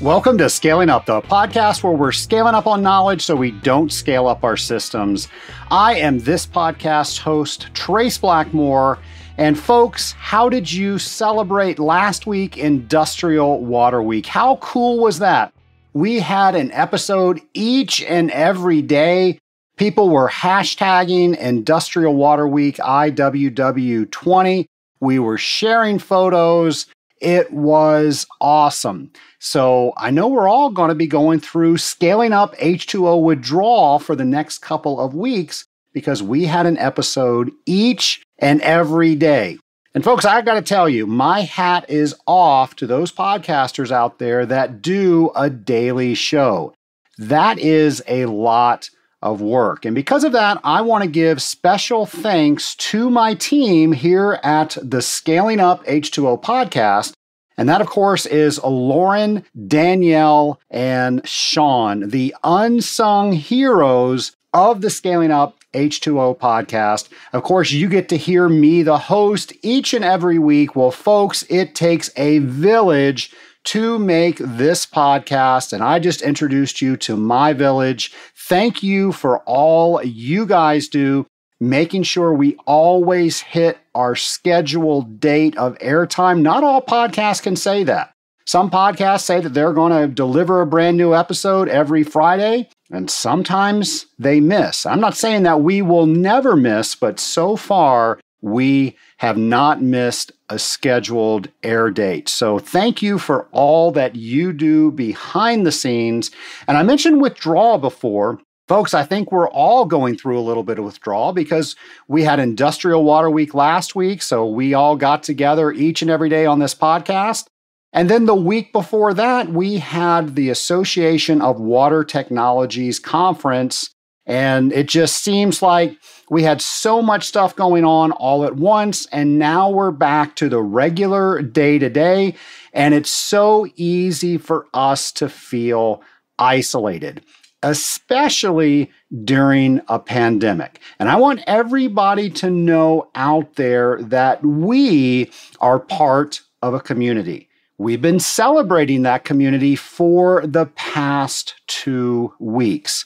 Welcome to Scaling Up, the podcast where we're scaling up on knowledge so we don't scale up our systems. I am this podcast host, Trace Blackmore. And folks, how did you celebrate last week, Industrial Water Week? How cool was that? We had an episode each and every day. People were hashtagging Industrial Water Week IWW20. We were sharing photos. It was awesome. So I know we're all going to be going through scaling up H2O withdrawal for the next couple of weeks because we had an episode each and every day. And folks, I got to tell you, my hat is off to those podcasters out there that do a daily show. That is a lot of work. And because of that, I want to give special thanks to my team here at the Scaling Up H2O podcast. And that, of course, is Lauren, Danielle, and Sean, the unsung heroes of the Scaling Up H2O podcast. Of course, you get to hear me, the host, each and every week. Well, folks, it takes a village to make this podcast, and I just introduced you to my village. Thank you for all you guys do, making sure we always hit our scheduled date of airtime. Not all podcasts can say that. Some podcasts say that they're going to deliver a brand new episode every Friday, and sometimes they miss. I'm not saying that we will never miss, but so far, we have not missed a scheduled air date. So thank you for all that you do behind the scenes. And I mentioned withdrawal before. Folks, I think we're all going through a little bit of withdrawal because we had Industrial Water Week last week. So we all got together each and every day on this podcast. And then the week before that, we had the Association of Water Technologies conference. And it just seems like we had so much stuff going on all at once, and now we're back to the regular day-to-day, and it's so easy for us to feel isolated, especially during a pandemic. And I want everybody to know out there that we are part of a community. We've been celebrating that community for the past 2 weeks.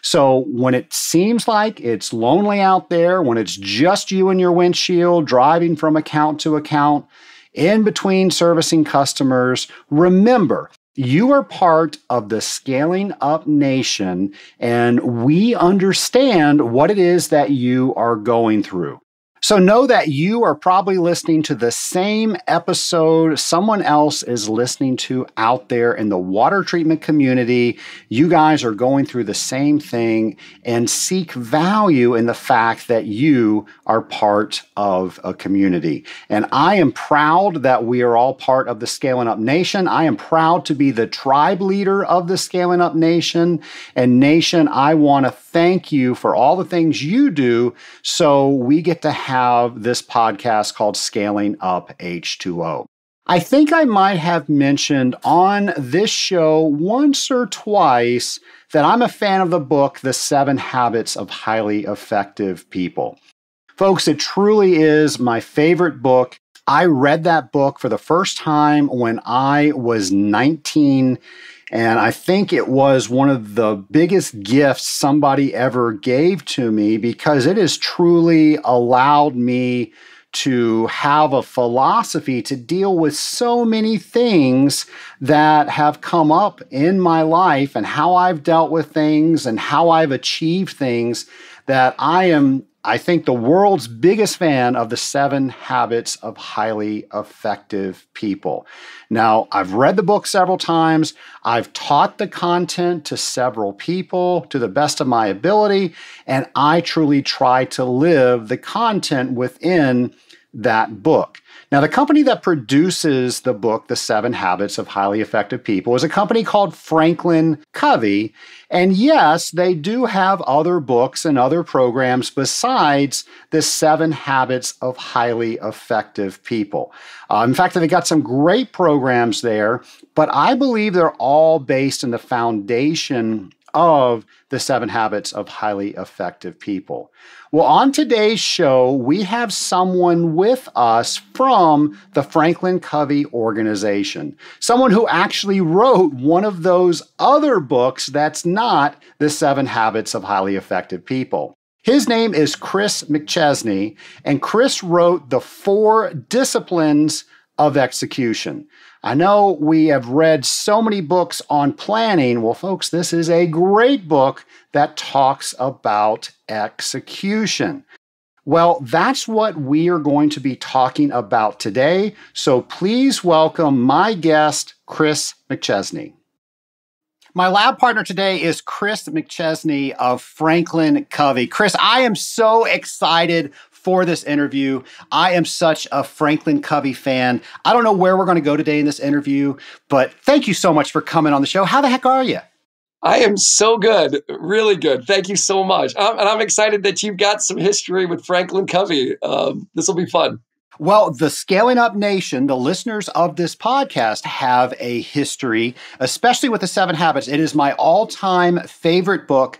So when it seems like it's lonely out there, when it's just you and your windshield driving from account to account, in between servicing customers, remember, you are part of the Scaling Up Nation, and we understand what it is that you are going through. So know that you are probably listening to the same episode someone else is listening to out there in the water treatment community. You guys are going through the same thing, and seek value in the fact that you are part of a community. And I am proud that we are all part of the Scaling Up Nation. I am proud to be the tribe leader of the Scaling Up Nation. And Nation, I want to thank you for all the things you do so we get to have this podcast called Scaling Up H2O. I think I might have mentioned on this show once or twice that I'm a fan of the book, The 7 Habits of Highly Effective People. Folks, it truly is my favorite book. I read that book for the first time when I was 19. And I think it was one of the biggest gifts somebody ever gave to me because it has truly allowed me to have a philosophy to deal with so many things that have come up in my life and how I've dealt with things and how I've achieved things that I think, the world's biggest fan of the 7 Habits of Highly Effective People. Now, I've read the book several times. I've taught the content to several people to the best of my ability, and I truly try to live the content within that book. Now, the company that produces the book, The 7 Habits of Highly Effective People, is a company called Franklin Covey. And yes, they do have other books and other programs besides the 7 Habits of Highly Effective People. In fact, they've got some great programs there, but I believe they're all based in the foundation of the 7 Habits of Highly Effective People. Well, on today's show, we have someone with us from the Franklin Covey organization, someone who actually wrote one of those other books that's not the 7 Habits of Highly Effective People. His name is Chris McChesney, and Chris wrote the 4 Disciplines of Execution. I know we have read so many books on planning. Well, folks, this is a great book that talks about execution. Well, that's what we are going to be talking about today. So please welcome my guest, Chris McChesney. My lab partner today is Chris McChesney of Franklin Covey. Chris, I am so excited for this interview. I am such a Franklin Covey fan. I don't know where we're going to go today in this interview, but thank you so much for coming on the show. How the heck are you? I am so good, really good. Thank you so much. And I'm excited that you've got some history with Franklin Covey. This will be fun. Well, the Scaling Up Nation, the listeners of this podcast, have a history, especially with the 7 Habits. It is my all-time favorite book.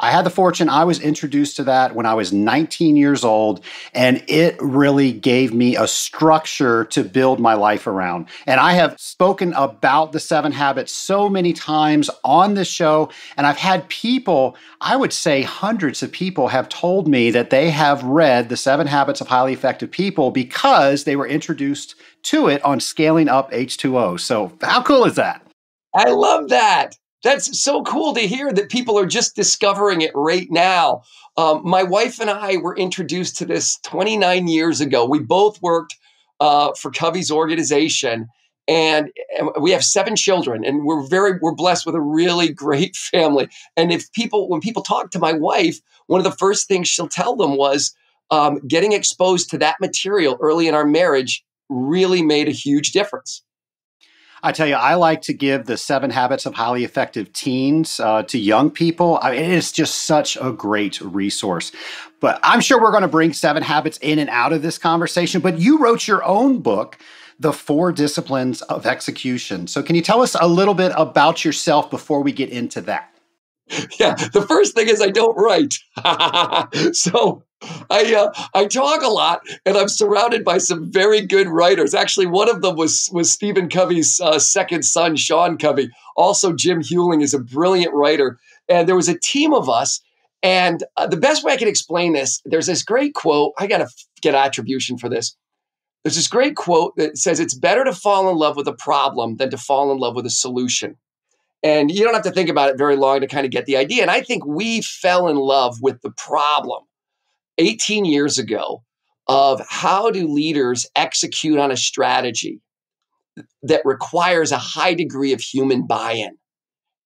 I had the fortune, I was introduced to that when I was 19 years old, and it really gave me a structure to build my life around. And I have spoken about the 7 Habits so many times on this show, and I've had people, I would say hundreds of people, have told me that they have read the 7 Habits of Highly Effective People because they were introduced to it on Scaling Up H2O. So how cool is that? I love that. That's so cool to hear that people are just discovering it right now. My wife and I were introduced to this 29 years ago. We both worked for Covey's organization, and we have 7 children, and we're blessed with a really great family. And when people talk to my wife, one of the first things she'll tell them was getting exposed to that material early in our marriage really made a huge difference. I tell you, I like to give the 7 Habits of Highly Effective Teens to young people. I mean, it is just such a great resource. But I'm sure we're going to bring 7 Habits in and out of this conversation. But you wrote your own book, The 4 Disciplines of Execution. So can you tell us a little bit about yourself before we get into that? Yeah, the first thing is I don't write. So I talk a lot, and I'm surrounded by some very good writers. Actually, one of them was Stephen Covey's second son, Sean Covey. Also, Jim Hewling is a brilliant writer. And there was a team of us. And the best way I can explain this, there's this great quote. I got to get attribution for this. There's this great quote that says, "It's better to fall in love with a problem than to fall in love with a solution." And you don't have to think about it very long to kind of get the idea. And I think we fell in love with the problem 18 years ago of how do leaders execute on a strategy that requires a high degree of human buy-in.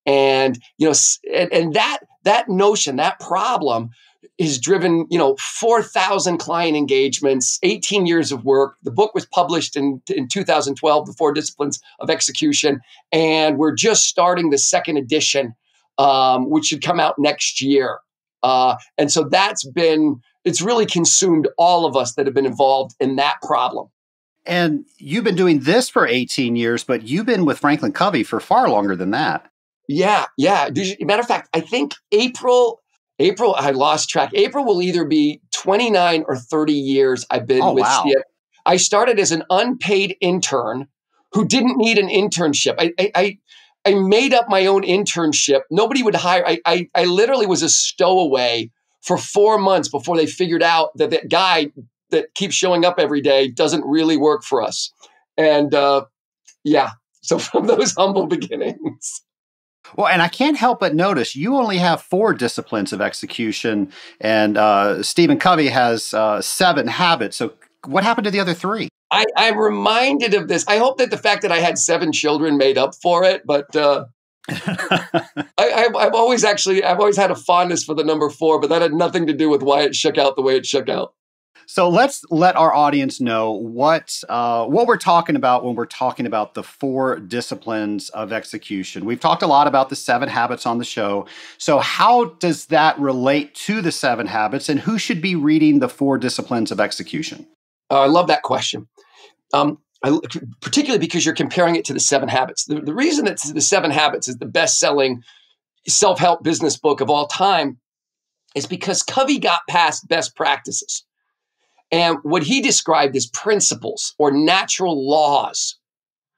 And, and that notion, that problem is driven, 4,000 client engagements, 18 years of work. The book was published in 2012, The 4 Disciplines of Execution. And we're just starting the second edition, which should come out next year. And so it's really consumed all of us that have been involved in that problem. And you've been doing this for 18 years, but you've been with Franklin Covey for far longer than that. Yeah. Matter of fact, I think April, I lost track. April will either be 29 or 30 years I've been with CF. I started as an unpaid intern who didn't need an internship. I made up my own internship. Nobody would hire. I literally was a stowaway for 4 months before they figured out that that guy that keeps showing up every day doesn't really work for us. And so from those humble beginnings. Well, and I can't help but notice you only have 4 disciplines of execution, and Stephen Covey has 7 habits. So what happened to the other 3? I'm reminded of this. I hope that the fact that I had 7 children made up for it, but I've always had a fondness for the number 4, but that had nothing to do with why it shook out the way it shook out. So let's let our audience know what we're talking about when we're talking about the 4 disciplines of execution. We've talked a lot about the 7 habits on the show. So how does that relate to the 7 habits, and who should be reading the 4 disciplines of execution? I love that question. Particularly because you're comparing it to the 7 habits. The reason that the 7 habits is the best-selling self-help business book of all time, is because Covey got past best practices. And what he described as principles or natural laws.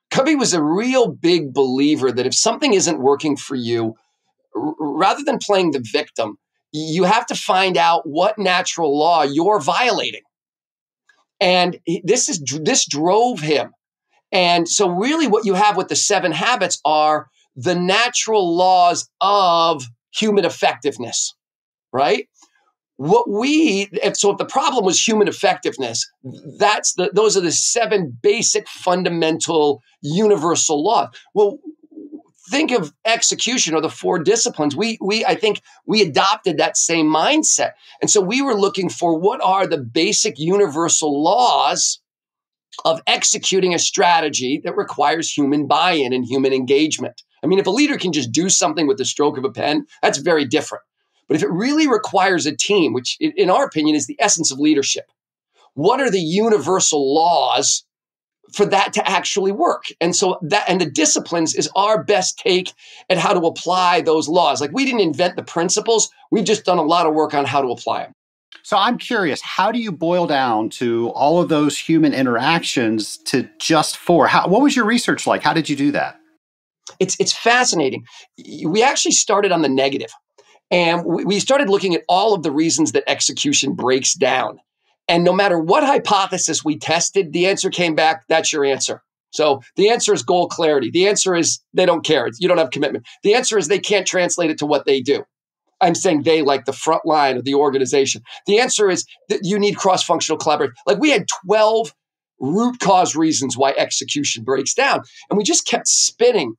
Covey was a real big believer that if something isn't working for you, rather than playing the victim, you have to find out what natural law you're violating. And this drove him. And so really what you have with the 7 habits are the natural laws of human effectiveness, right? So if the problem was human effectiveness, those are the 7 basic fundamental universal laws. Well, think of execution or the 4 disciplines. I think we adopted that same mindset. And so we were looking for what are the basic universal laws of executing a strategy that requires human buy-in and human engagement. I mean, if a leader can just do something with the stroke of a pen, that's very different. But if it really requires a team, which in our opinion is the essence of leadership, what are the universal laws for that to actually work? And so the disciplines is our best take at how to apply those laws. Like, we didn't invent the principles. We've just done a lot of work on how to apply them. So I'm curious, how do you boil down to all of those human interactions to just 4? What was your research like? How did you do that? It's fascinating. We actually started on the negative. And we started looking at all of the reasons that execution breaks down. And no matter what hypothesis we tested, the answer came back, that's your answer. So the answer is goal clarity. The answer is they don't care. You don't have commitment. The answer is they can't translate it to what they do. I'm saying they, like the front line of the organization. The answer is that you need cross-functional collaboration. Like, we had 12 root cause reasons why execution breaks down. And we just kept spinning.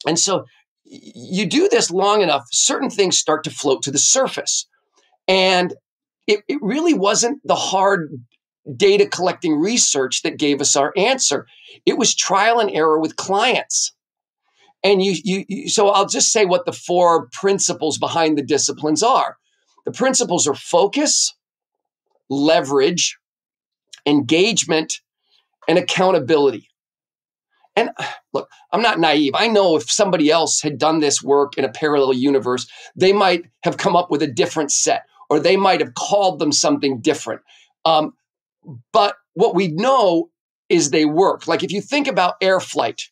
And so you do this long enough, certain things start to float to the surface. And it really wasn't the hard data collecting research that gave us our answer. It was trial and error with clients. And so I'll just say what the 4 principles behind the disciplines are. The principles are focus, leverage, engagement, and accountability. And look, I'm not naive. I know if somebody else had done this work in a parallel universe, they might have come up with a different set, or they might have called them something different. But what we know is they work. Like, if you think about air flight,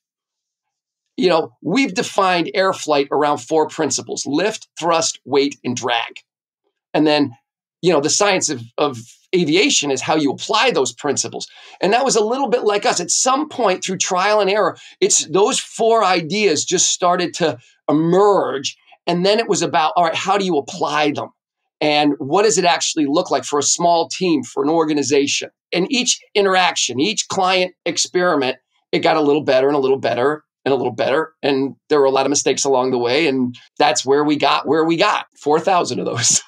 we've defined air flight around 4 principles: lift, thrust, weight, and drag. And then, the science of aviation is how you apply those principles. And that was a little bit like us. At some point through trial and error, it's those 4 ideas just started to emerge. And then it was about, all right, how do you apply them? And what does it actually look like for a small team, for an organization? And each interaction, each client experiment, it got a little better and a little better and a little better. And there were a lot of mistakes along the way. And that's where we got 4,000 of those.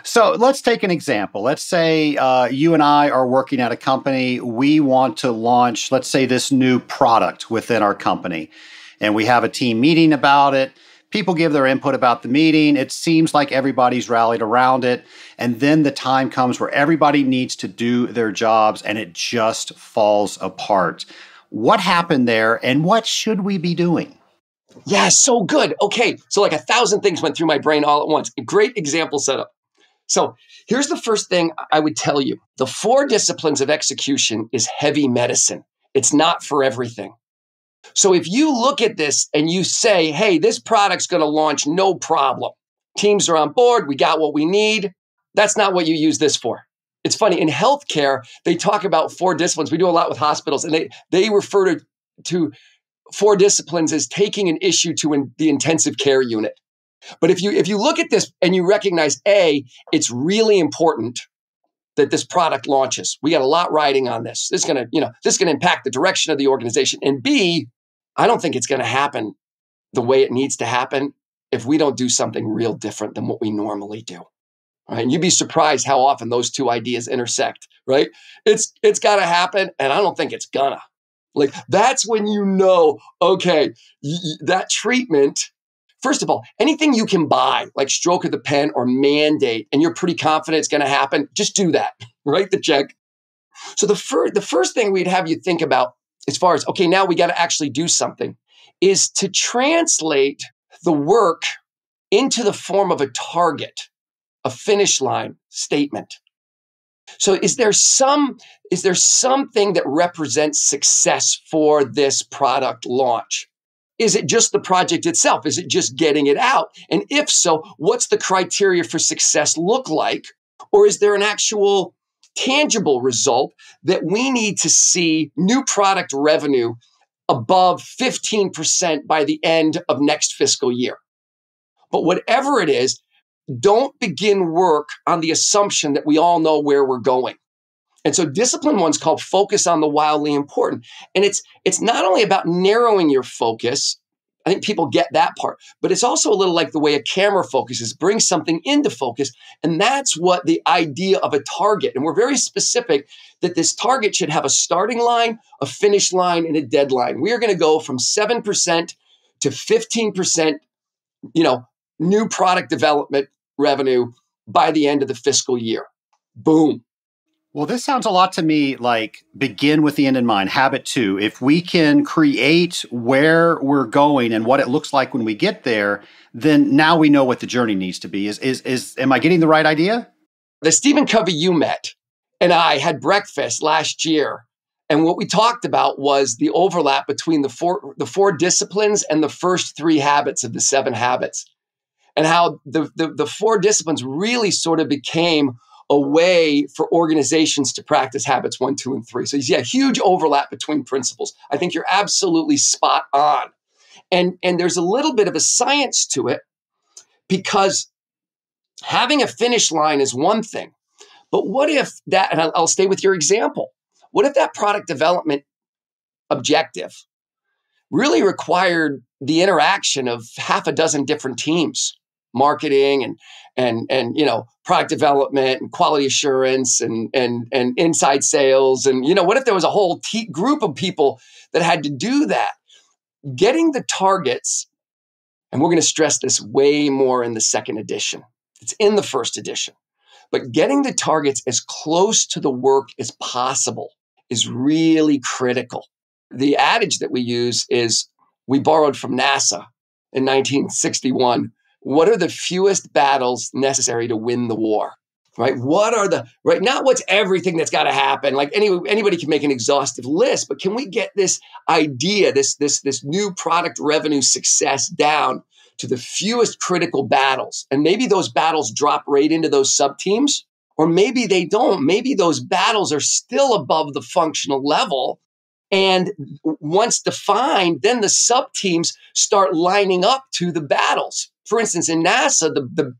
So let's take an example. Let's say you and I are working at a company. We want to launch, let's say, this new product within our company. And we have a team meeting about it. People give their input about the meeting. It seems like everybody's rallied around it. And then the time comes where everybody needs to do their jobs and it just falls apart. What happened there, and what should we be doing? Yeah, so good. Okay, so like 1,000 things went through my brain all at once. A great example setup. So here's the first thing I would tell you. The 4 disciplines of execution is heavy medicine. It's not for everything. So if you look at this and you say, hey, this product's going to launch, no problem. Teams are on board. We got what we need. That's not what you use this for. It's funny. In healthcare, they talk about 4 disciplines. We do a lot with hospitals, and they refer to 4 disciplines as taking an issue to the intensive care unit. But if you look at this and you recognize, A, it's really important that this product launches. We got a lot riding on this. This is going to impact the direction of the organization. And B, I don't think it's going to happen the way it needs to happen if we don't do something real different than what we normally do. Right? And you'd be surprised how often those 2 ideas intersect, right? It's got to happen, and I don't think it's gonna. Like, that's when okay, that treatment. First of all, anything you can buy, like stroke of the pen or mandate, and you're pretty confident it's going to happen, just do that. Write the check. So the first thing we'd have you think about, as far as, okay, now we got to actually do something, is to translate the work into the form of a target, a finish line statement. So is there something that represents success for this product launch? Is it just the project itself? Is it just getting it out? And if so, what's the criteria for success look like? Or is there an actual tangible result that we need to see new product revenue above 15% by the end of next fiscal year? But whatever it is, don't begin work on the assumption that we all know where we're going. And so discipline one's called focus on the wildly important. And it's not only about narrowing your focus. I think people get that part, but it's also a little like the way a camera focuses, brings something into focus. And that's what the idea of a target. And we're very specific that this target should have a starting line, a finish line, and a deadline. We are going to go from 7% to 15%, new product development revenue by the end of the fiscal year. Boom. Well, this sounds a lot to me like begin with the end in mind. Habit 2. If we can create where we're going and what it looks like when we get there, then now we know what the journey needs to be. Am I getting the right idea? The Stephen Covey you met and I had breakfast last year. And what we talked about was the overlap between the four disciplines and the first 3 habits of the 7 habits. And how the 4 disciplines really sort of became a way for organizations to practice habits 1, 2, and 3. So you see a huge overlap between principles. I think you're absolutely spot on. And there's a little bit of a science to it because having a finish line is one thing. But what if that, and I'll stay with your example, what if that product development objective really required the interaction of half a dozen different teams? Marketing and product development and quality assurance and inside sales. And, what if there was a whole group of people that had to do that? Getting the targets, and we're going to stress this way more in the second edition. It's in the first edition. But getting the targets as close to the work as possible is really critical. The adage that we use is we borrowed from NASA in 1961. What are the fewest battles necessary to win the war? Right? Not what's everything that's got to happen. Like anybody can make an exhaustive list, but can we get this idea, this new product revenue success down to the fewest critical battles? And maybe those battles drop right into those sub teams, or maybe they don't. Maybe those battles are still above the functional level. And once defined, then the sub teams start lining up to the battles. For instance, in NASA,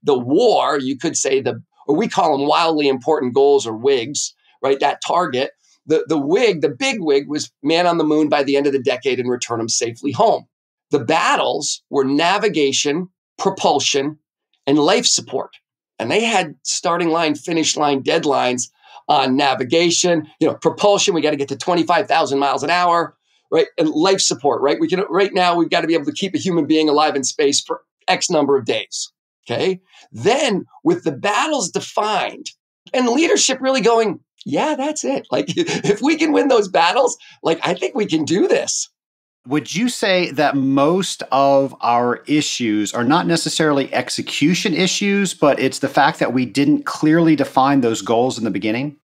the war, you could say or we call them wildly important goals or WIGs, right? That target, the big WIG was man on the moon by the end of the decade and return them safely home. The battles were navigation, propulsion, and life support. And they had starting line, finish line deadlines on navigation, propulsion. We got to get to 25,000 miles an hour, right? And life support, right? Right now we've got to be able to keep a human being alive in space for X number of days. Okay. Then with the battles defined and leadership really going, yeah, that's it. Like if we can win those battles, like I think we can do this. Would you say that most of our issues are not necessarily execution issues, but it's the fact that we didn't clearly define those goals in the beginning?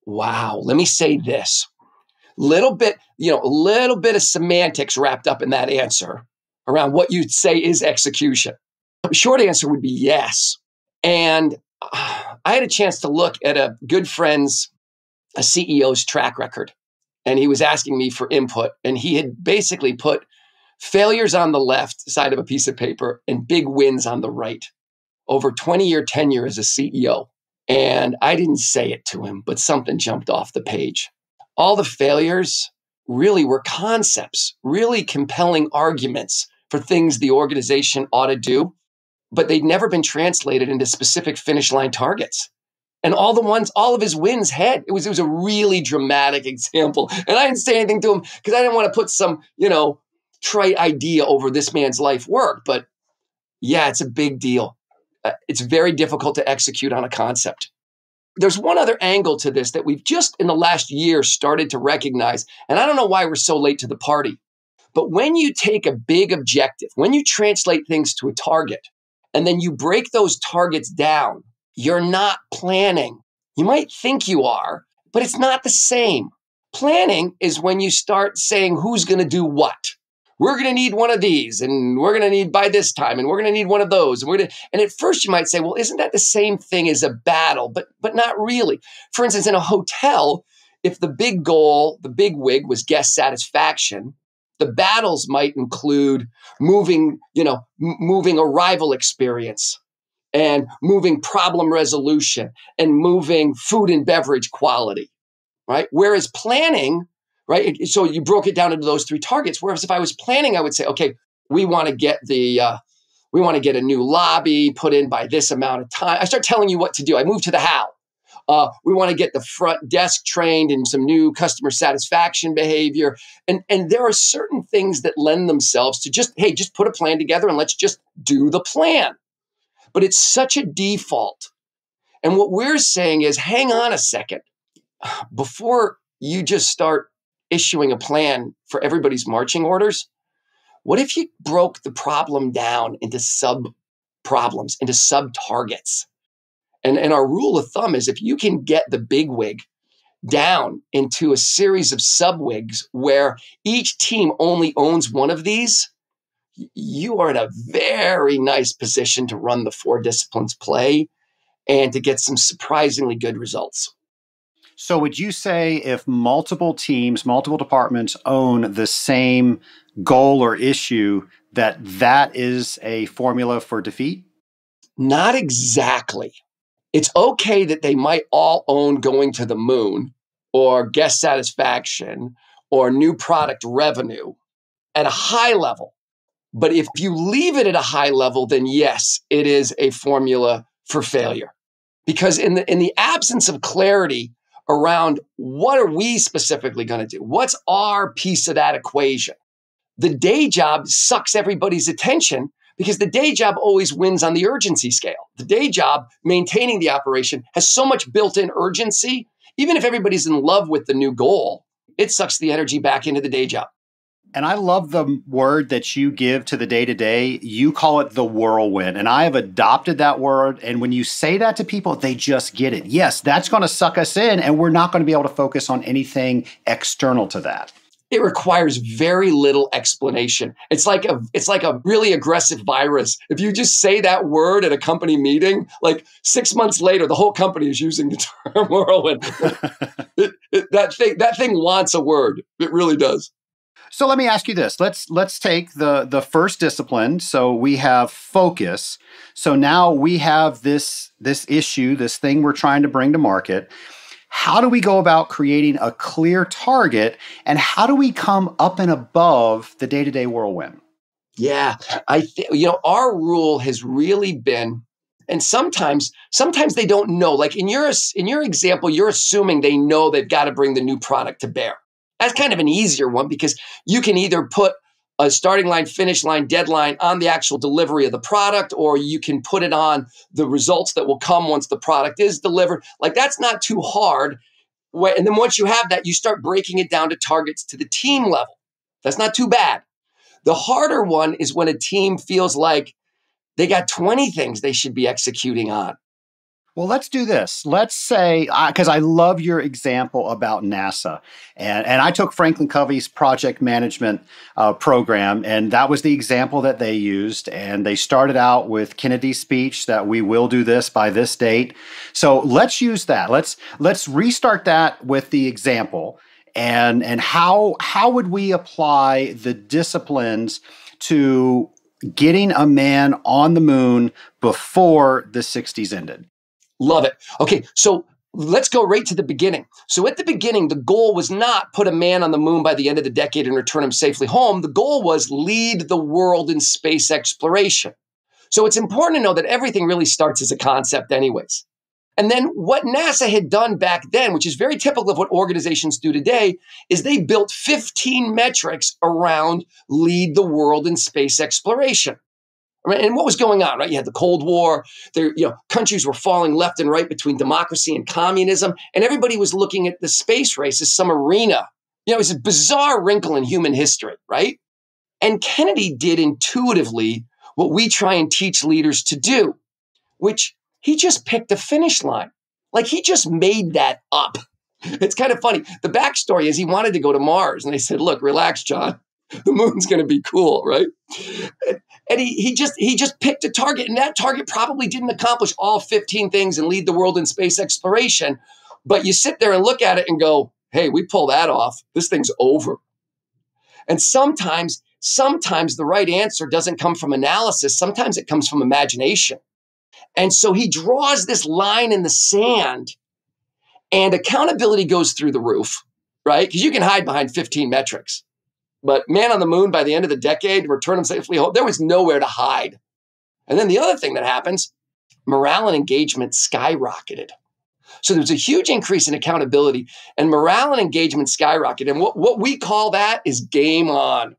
Wow. Let me say this. A little bit of semantics wrapped up in that answer around what you'd say is execution. Short answer would be yes. And I had a chance to look at a good friend's, a CEO's track record. And he was asking me for input. And he had basically put failures on the left side of a piece of paper and big wins on the right over 20-year tenure as a CEO. And I didn't say it to him, but something jumped off the page. All the failures really were concepts, really compelling arguments for things the organization ought to do, but they'd never been translated into specific finish line targets. And all of his wins had, it was a really dramatic example. And I didn't say anything to him because I didn't want to put some, trite idea over this man's life work. But yeah, it's a big deal. It's very difficult to execute on a concept. There's one other angle to this that we've just in the last year started to recognize. And I don't know why we're so late to the party. But when you take a big objective, when you translate things to a target, and then you break those targets down, you're not planning. You might think you are, but it's not the same. Planning is when you start saying who's going to do what. We're going to need one of these, and we're going to need by this time, and we're going to need one of those. And at first you might say, well, isn't that the same thing as a battle? But not really. For instance, in a hotel, if the big goal, the big wig was guest satisfaction, the battles might include moving arrival experience and moving problem resolution and moving food and beverage quality, right? Whereas planning, right? So you broke it down into those three targets. Whereas if I was planning, I would say, okay, we want to get a new lobby put in by this amount of time. I start telling you what to do. I move to the how. We want to get the front desk trained in some new customer satisfaction behavior. And there are certain things that lend themselves to just put a plan together and let's just do the plan. But it's such a default. And what we're saying is, hang on a second. Before you just start issuing a plan for everybody's marching orders, what if you broke the problem down into sub-problems, into sub-targets? And our rule of thumb is if you can get the big wig down into a series of sub-wigs where each team only owns one of these, you are in a very nice position to run the 4 disciplines play and to get some surprisingly good results. So would you say if multiple teams, multiple departments own the same goal or issue, that is a formula for defeat? Not exactly. It's okay that they might all own going to the moon or guest satisfaction or new product revenue at a high level. But if you leave it at a high level, then yes, it is a formula for failure. Because in the absence of clarity around what are we specifically going to do, what's our piece of that equation, the day job sucks everybody's attention because the day job always wins on the urgency scale. The day job, maintaining the operation, has so much built-in urgency, even if everybody's in love with the new goal, it sucks the energy back into the day job. And I love the word that you give to the day-to-day. You call it the whirlwind. And I have adopted that word. And when you say that to people, they just get it. Yes, that's going to suck us in, and we're not going to be able to focus on anything external to that. It requires very little explanation. It's like a really aggressive virus. If you just say that word at a company meeting, like 6 months later, the whole company is using the term whirlwind. That thing wants a word. It really does. So let me ask you this. Let's take the first discipline. So we have focus. So now we have this issue, this thing we're trying to bring to market. How do we go about creating a clear target, and how do we come up and above the day-to-day whirlwind? Yeah, our rule has really been, and sometimes they don't know. Like in your example, you're assuming they know they've got to bring the new product to bear. That's kind of an easier one because you can either put a starting line, finish line, deadline on the actual delivery of the product, or you can put it on the results that will come once the product is delivered. Like that's not too hard. And then once you have that, you start breaking it down to targets to the team level. That's not too bad. The harder one is when a team feels like they got 20 things they should be executing on. Well, let's do this. Let's say, because I love your example about NASA. And I took Franklin Covey's project management program, and that was the example that they used. And they started out with Kennedy's speech that we will do this by this date. So let's use that. Let's restart that with the example. And how would we apply the disciplines to getting a man on the moon before the 60s ended? Love it. Okay, so let's go right to the beginning. So at the beginning, the goal was not put a man on the moon by the end of the decade and return him safely home. The goal was lead the world in space exploration. So it's important to know that everything really starts as a concept anyways. And then what NASA had done back then, which is very typical of what organizations do today, is they built 15 metrics around lead the world in space exploration. And what was going on, right? You had the Cold War. Countries were falling left and right between democracy and communism, and everybody was looking at the space race as some arena. It was a bizarre wrinkle in human history, right? And Kennedy did intuitively what we try and teach leaders to do, which he just picked a finish line. Like he just made that up. It's kind of funny. The backstory is he wanted to go to Mars. And they said, look, relax, John. The moon's going to be cool, right? And he just picked a target. And that target probably didn't accomplish all 15 things and lead the world in space exploration. But you sit there and look at it and go, hey, we pull that off. This thing's over. And sometimes the right answer doesn't come from analysis. Sometimes it comes from imagination. And so he draws this line in the sand and accountability goes through the roof, right? Because you can hide behind 15 metrics. But man on the moon, by the end of the decade, return them safely home, there was nowhere to hide. And then the other thing that happens, morale and engagement skyrocketed. So there was a huge increase in accountability and morale and engagement skyrocketed. And what we call that is game on.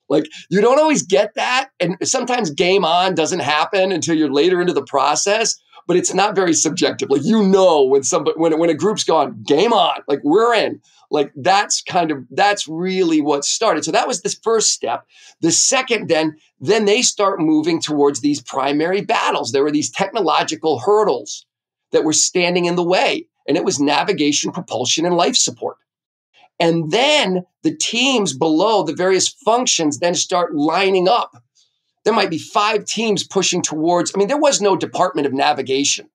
Like you don't always get that. And sometimes game on doesn't happen until you're later into the process, but it's not very subjective. Like, when a group's gone game on, like we're in, like that's really what started. So that was the first step. The second, then they start moving towards these primary battles. There were these technological hurdles that were standing in the way, and it was navigation, propulsion, and life support. And then the teams below the various functions then start lining up. There might be 5 teams pushing towards, there was no Department of Navigation.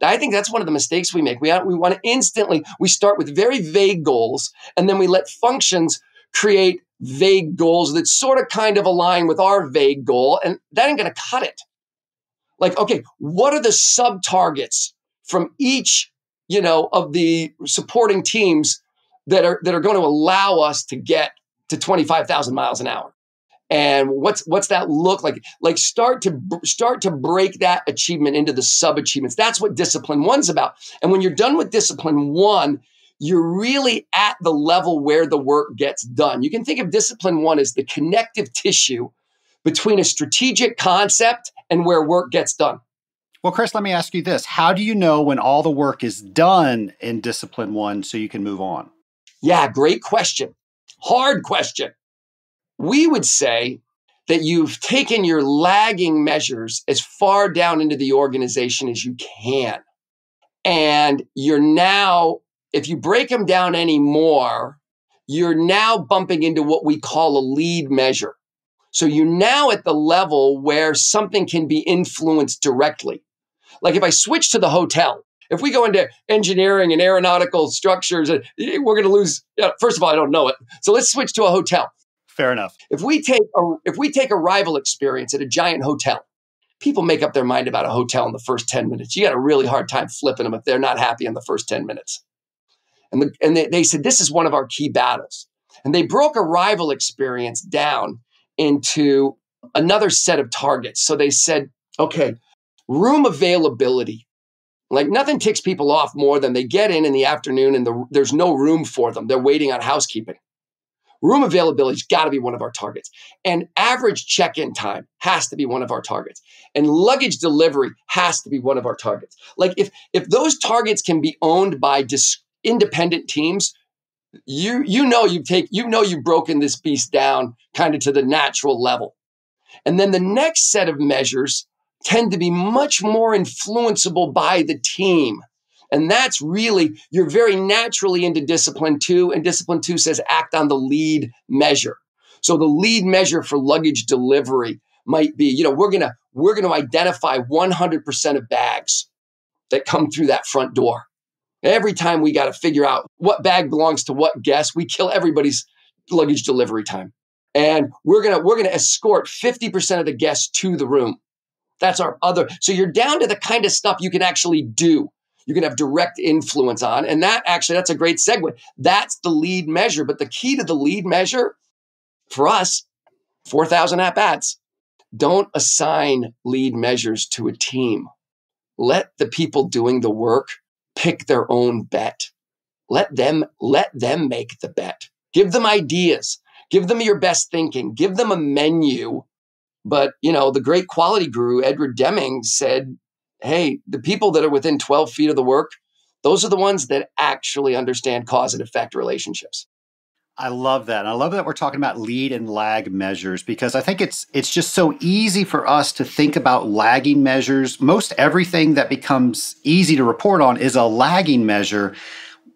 I think that's one of the mistakes we make. We want to instantly, we start with very vague goals, and then we let functions create vague goals that sort of kind of align with our vague goal, and that ain't going to cut it. Like, okay, what are the sub-targets from each, of the supporting teams that are going to allow us to get to 25,000 miles an hour? And what's that look like? Like start to break that achievement into the sub-achievements. That's what discipline 1's about. And when you're done with discipline 1, you're really at the level where the work gets done. You can think of discipline 1 as the connective tissue between a strategic concept and where work gets done. Well, Chris, let me ask you this. How do you know when all the work is done in discipline 1 so you can move on? Yeah, great question. Hard question. We would say that you've taken your lagging measures as far down into the organization as you can. And you're now, if you break them down anymore, you're now bumping into what we call a lead measure. So you're now at the level where something can be influenced directly. Like if I switch to the hotel, if we go into engineering and aeronautical structures, we're going to lose. First of all, I don't know it. So let's switch to a hotel. Fair enough. If we take arrival experience at a giant hotel, people make up their mind about a hotel in the first 10 minutes. You got a really hard time flipping them if they're not happy in the first 10 minutes. And they said, this is one of our key battles. And they broke arrival experience down into another set of targets. So they said, okay, room availability. Like nothing ticks people off more than they get in the afternoon and there's no room for them. They're waiting on housekeeping. Room availability's got to be one of our targets. And average check-in time has to be one of our targets. And luggage delivery has to be one of our targets. Like if those targets can be owned by independent teams, you've broken this beast down kind of to the natural level. And then the next set of measures tend to be much more influenceable by the team. And that's really, you're very naturally into discipline 2, and discipline 2 says act on the lead measure. So the lead measure for luggage delivery might be, we're going to identify 100% of bags that come through that front door. Every time we got to figure out what bag belongs to what guest, we kill everybody's luggage delivery time. And we're going to escort 50% of the guests to the room. That's our other. So you're down to the kind of stuff you can actually do. You can have direct influence on. And that's a great segue. That's the lead measure. But the key to the lead measure for us, 4,000 at-bats. Don't assign lead measures to a team. Let the people doing the work pick their own bet. Let them make the bet. Give them ideas. Give them your best thinking. Give them a menu. But, the great quality guru, Edward Deming, said, hey, the people that are within 12 feet of the work, those are the ones that actually understand cause and effect relationships. I love that. And I love that we're talking about lead and lag measures because I think it's just so easy for us to think about lagging measures. Most everything that becomes easy to report on is a lagging measure.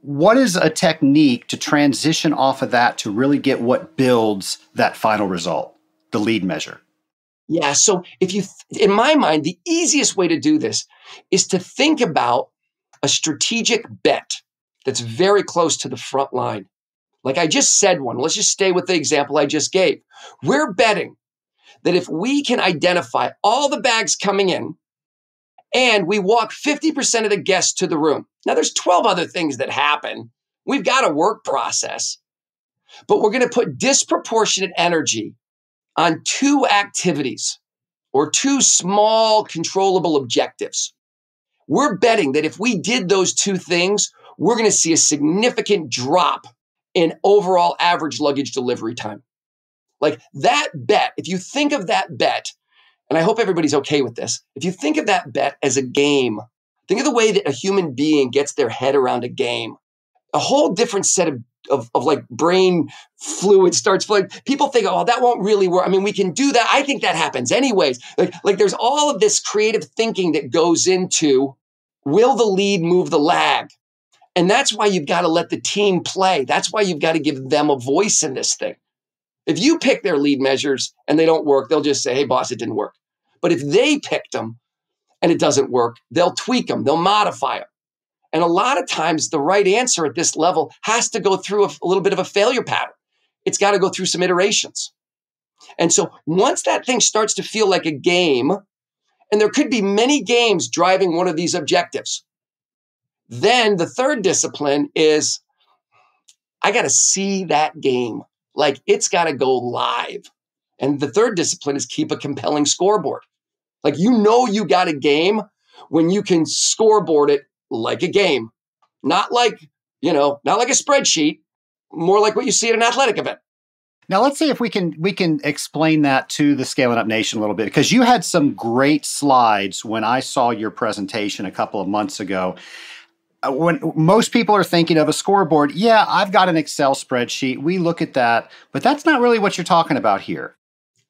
What is a technique to transition off of that to really get what builds that final result, the lead measure? Yeah. So in my mind, the easiest way to do this is to think about a strategic bet that's very close to the front line. Like I just said one, let's just stay with the example I just gave. We're betting that if we can identify all the bags coming in and we walk 50% of the guests to the room. Now there's 12 other things that happen. We've got a work process, but we're going to put disproportionate energy on two activities or two small controllable objectives. We're betting that if we did those two things, we're going to see a significant drop in overall average luggage delivery time. Like that bet, if you think of that bet, and I hope everybody's okay with this, if you think of that bet as a game, think of the way that a human being gets their head around a game, a whole different set of like brain fluid starts flowing. People think, oh, that won't really work. I mean, we can do that. I think that happens anyways. Like there's all of this creative thinking that goes into, will the lead move the lag? And that's why you've got to let the team play. That's why you've got to give them a voice in this thing. If you pick their lead measures and they don't work, they'll just say, hey, boss, it didn't work. But if they picked them and it doesn't work, they'll tweak them, they'll modify them. And a lot of times the right answer at this level has to go through a little bit of a failure pattern. It's got to go through some iterations. And so once that thing starts to feel like a game, and there could be many games driving one of these objectives, then the third discipline is, I got to see that game. Like it's got to go live. And the third discipline is keep a compelling scoreboard. Like, you got a game when you can scoreboard it like a game, not like a spreadsheet, more like what you see at an athletic event. Now let's see if we can explain that to the Scaling Up Nation a little bit, because you had some great slides when I saw your presentation a couple of months ago. When most people are thinking of a scoreboard, yeah, I've got an Excel spreadsheet. We look at that, but that's not really what you're talking about here.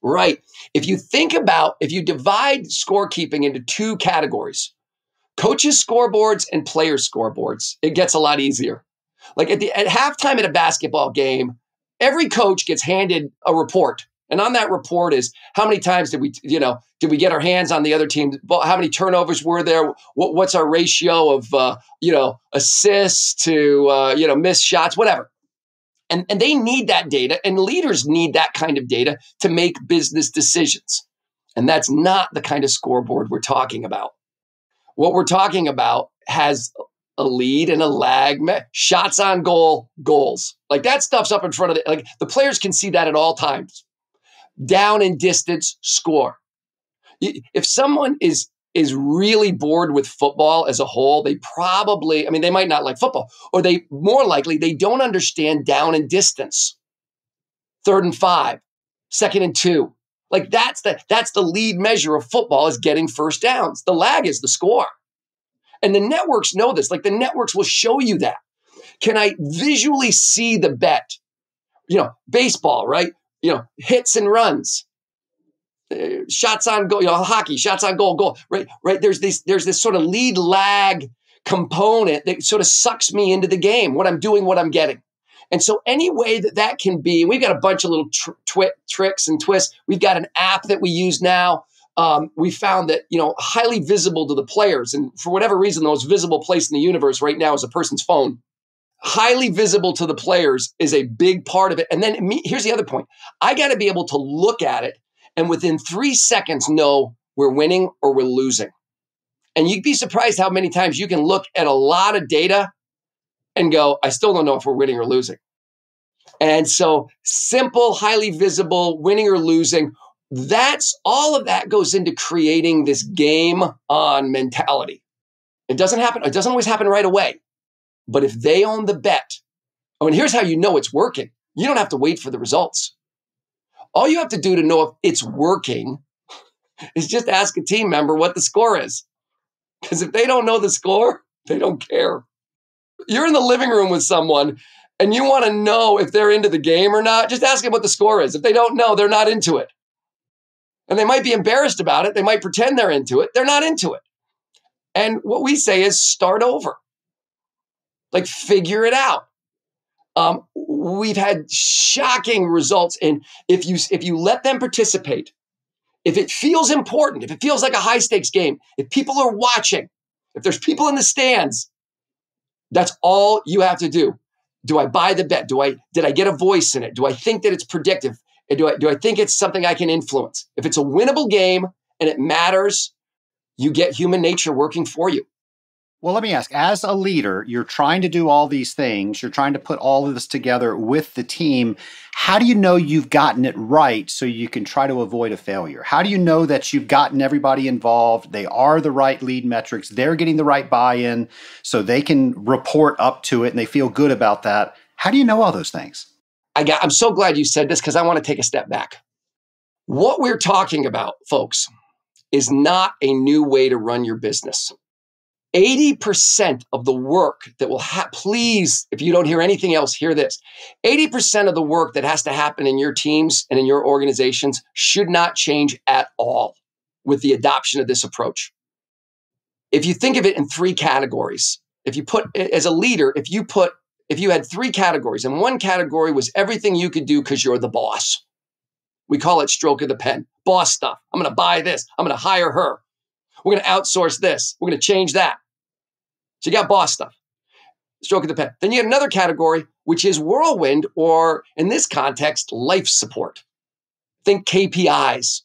Right. If you divide scorekeeping into two categories, coaches' scoreboards and players' scoreboards, it gets a lot easier. Like at halftime at a basketball game, every coach gets handed a report. And on that report is how many times did we get our hands on the other team? How many turnovers were there? What's our ratio of, assists to, missed shots, whatever. And they need that data, and leaders need that kind of data to make business decisions. And that's not the kind of scoreboard we're talking about. What we're talking about has a lead and a lag, shots on goal, goals. Like that stuff's up in front of it. Like the players can see that at all times. Down and distance, score. If someone is really bored with football as a whole, they might not like football, or they don't understand down and distance. 3rd and 5, 2nd and 2. Like that's the lead measure of football, is getting first downs. The lag is the score. And the networks know this. Like the networks will show you that. Can I visually see the bet? Baseball, right? Hits and runs. Shots on goal, hockey, shots on goal, right? There's this sort of lead lag component that sort of sucks me into the game, what I'm doing, what I'm getting. And so any way that can be, we've got a bunch of little tricks and twists. We've got an app that we use now. We found that, highly visible to the players, and for whatever reason, the most visible place in the universe right now is a person's phone. Highly visible to the players is a big part of it. And then here's the other point. I got to be able to look at it and within 3 seconds know we're winning or we're losing. And you'd be surprised how many times you can look at a lot of data and go, I still don't know if we're winning or losing. And so simple, highly visible, winning or losing, all of that goes into creating this game on mentality. It doesn't always happen right away. But if they own the bet, and here's how you know it's working. You don't have to wait for the results. All you have to do to know if it's working is just ask a team member what the score is. Because if they don't know the score, they don't care. You're in the living room with someone and you want to know if they're into the game or not, just ask them what the score is. If they don't know, they're not into it. And they might be embarrassed about it. They might pretend they're into it. They're not into it. And what we say is start over. Like, figure it out. We've had shocking results. And if you let them participate, if it feels important, if it feels like a high stakes game, if people are watching, if there's people in the stands, that's all you have to do. Do I buy the bet? Did I get a voice in it? Do I think that it's predictive? Do I think it's something I can influence? If it's a winnable game and it matters, you get human nature working for you. Well, let me ask, as a leader, you're trying to do all these things. You're trying to put all of this together with the team. How do you know you've gotten it right so you can try to avoid a failure? How do you know that you've gotten everybody involved? They are the right lead metrics. They're getting the right buy-in so they can report up to it and they feel good about that. How do you know all those things? I'm so glad you said this because I want to take a step back. What we're talking about, folks, is not a new way to run your business. 80% of the work that will please, if you don't hear anything else, hear this. 80% of the work that has to happen in your teams and in your organizations should not change at all with the adoption of this approach. If you think of it in three categories, if you put, as a leader, if you had three categories, and one category was everything you could do because you're the boss. We call it stroke of the pen, boss stuff. I'm going to buy this. I'm going to hire her. We're going to outsource this. We're going to change that. So you got boss stuff, stroke of the pen. Then you have another category, which is whirlwind, or in this context, life support. Think KPIs.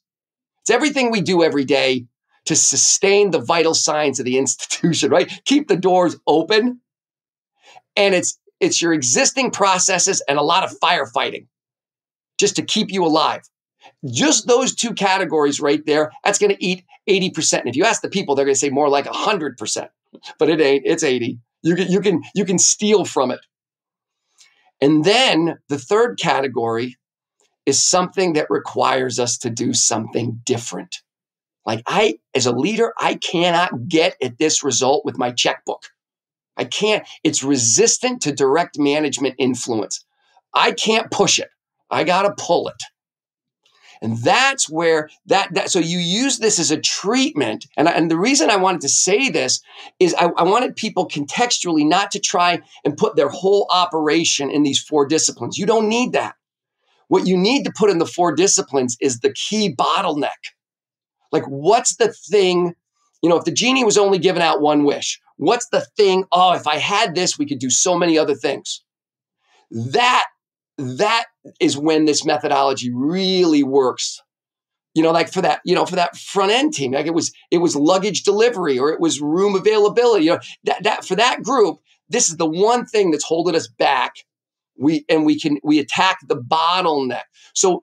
It's everything we do every day to sustain the vital signs of the institution, right? Keep the doors open. And it's your existing processes and a lot of firefighting just to keep you alive. Just those two categories right there, that's going to eat 80%. And if you ask the people, they're going to say more like 100%, but it ain't, it's 80. You can steal from it. And then the third category is something that requires us to do something different. Like as a leader, I cannot get at this result with my checkbook. I can't. It's resistant to direct management influence. I can't push it. I got to pull it. And that's where so you use this as a treatment. And the reason I wanted to say this is I wanted people contextually not to try and put their whole operation in these 4 disciplines. You don't need that. What you need to put in the 4 disciplines is the key bottleneck. Like, what's the thing, if the genie was only given out one wish, what's the thing? Oh, if I had this, we could do so many other things. That is when this methodology really works. Like for that front end team, like it was luggage delivery or it was room availability. That for that group, this is the one thing that's holding us back. We attack the bottleneck. So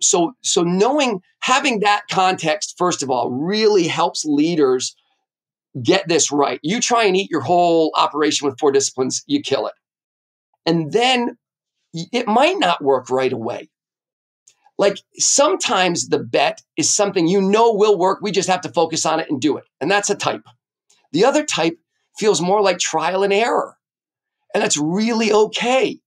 having that context, first of all, really helps leaders get this right. You try and eat your whole operation with 4 disciplines, you kill it. And then it might not work right away. Like sometimes the bet is something will work. We just have to focus on it and do it. And that's a type. The other type feels more like trial and error. And that's really okay.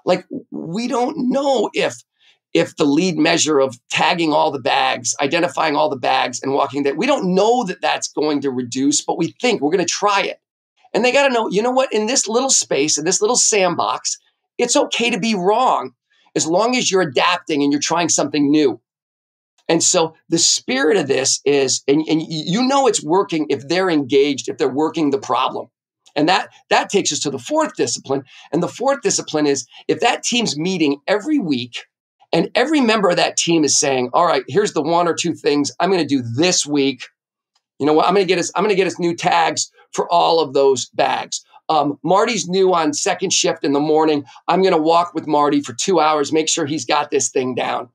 Like we don't know if the lead measure of tagging all the bags, identifying all the bags and walking that, we don't know that that's going to reduce, but we think we're going to try it. And they got to know, you know what, in this little space, in this little sandbox, it's okay to be wrong as long as you're adapting and you're trying something new. And so the spirit of this is, and it's working if they're engaged, if they're working the problem. And that takes us to the 4th discipline. And the 4th discipline is if that team's meeting every week and every member of that team is saying, all right, here's the 1 or 2 things I'm going to do this week. You know what? I'm going to get us new tags for all of those bags. Marty's new on second shift in the morning. I'm going to walk with Marty for 2 hours, make sure he's got this thing down.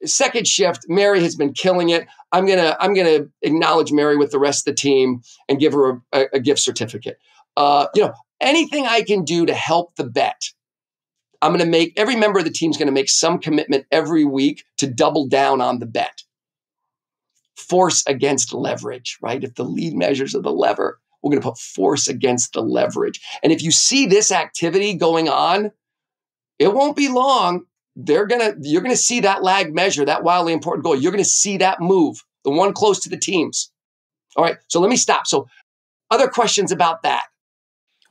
Second shift, Mary has been killing it. I'm going to acknowledge Mary with the rest of the team and give her a gift certificate. Anything I can do to help the bet. I'm going to make every member of the team is going to make some commitment every week to double down on the bet. Force against leverage, right? If the lead measures are the lever, We're going to put force against the leverage. And if you see this activity going on, it won't be long. You're going to see that lag measure, that wildly important goal. You're going to see that move, the one close to the teams. All right. So let me stop. So other questions about that?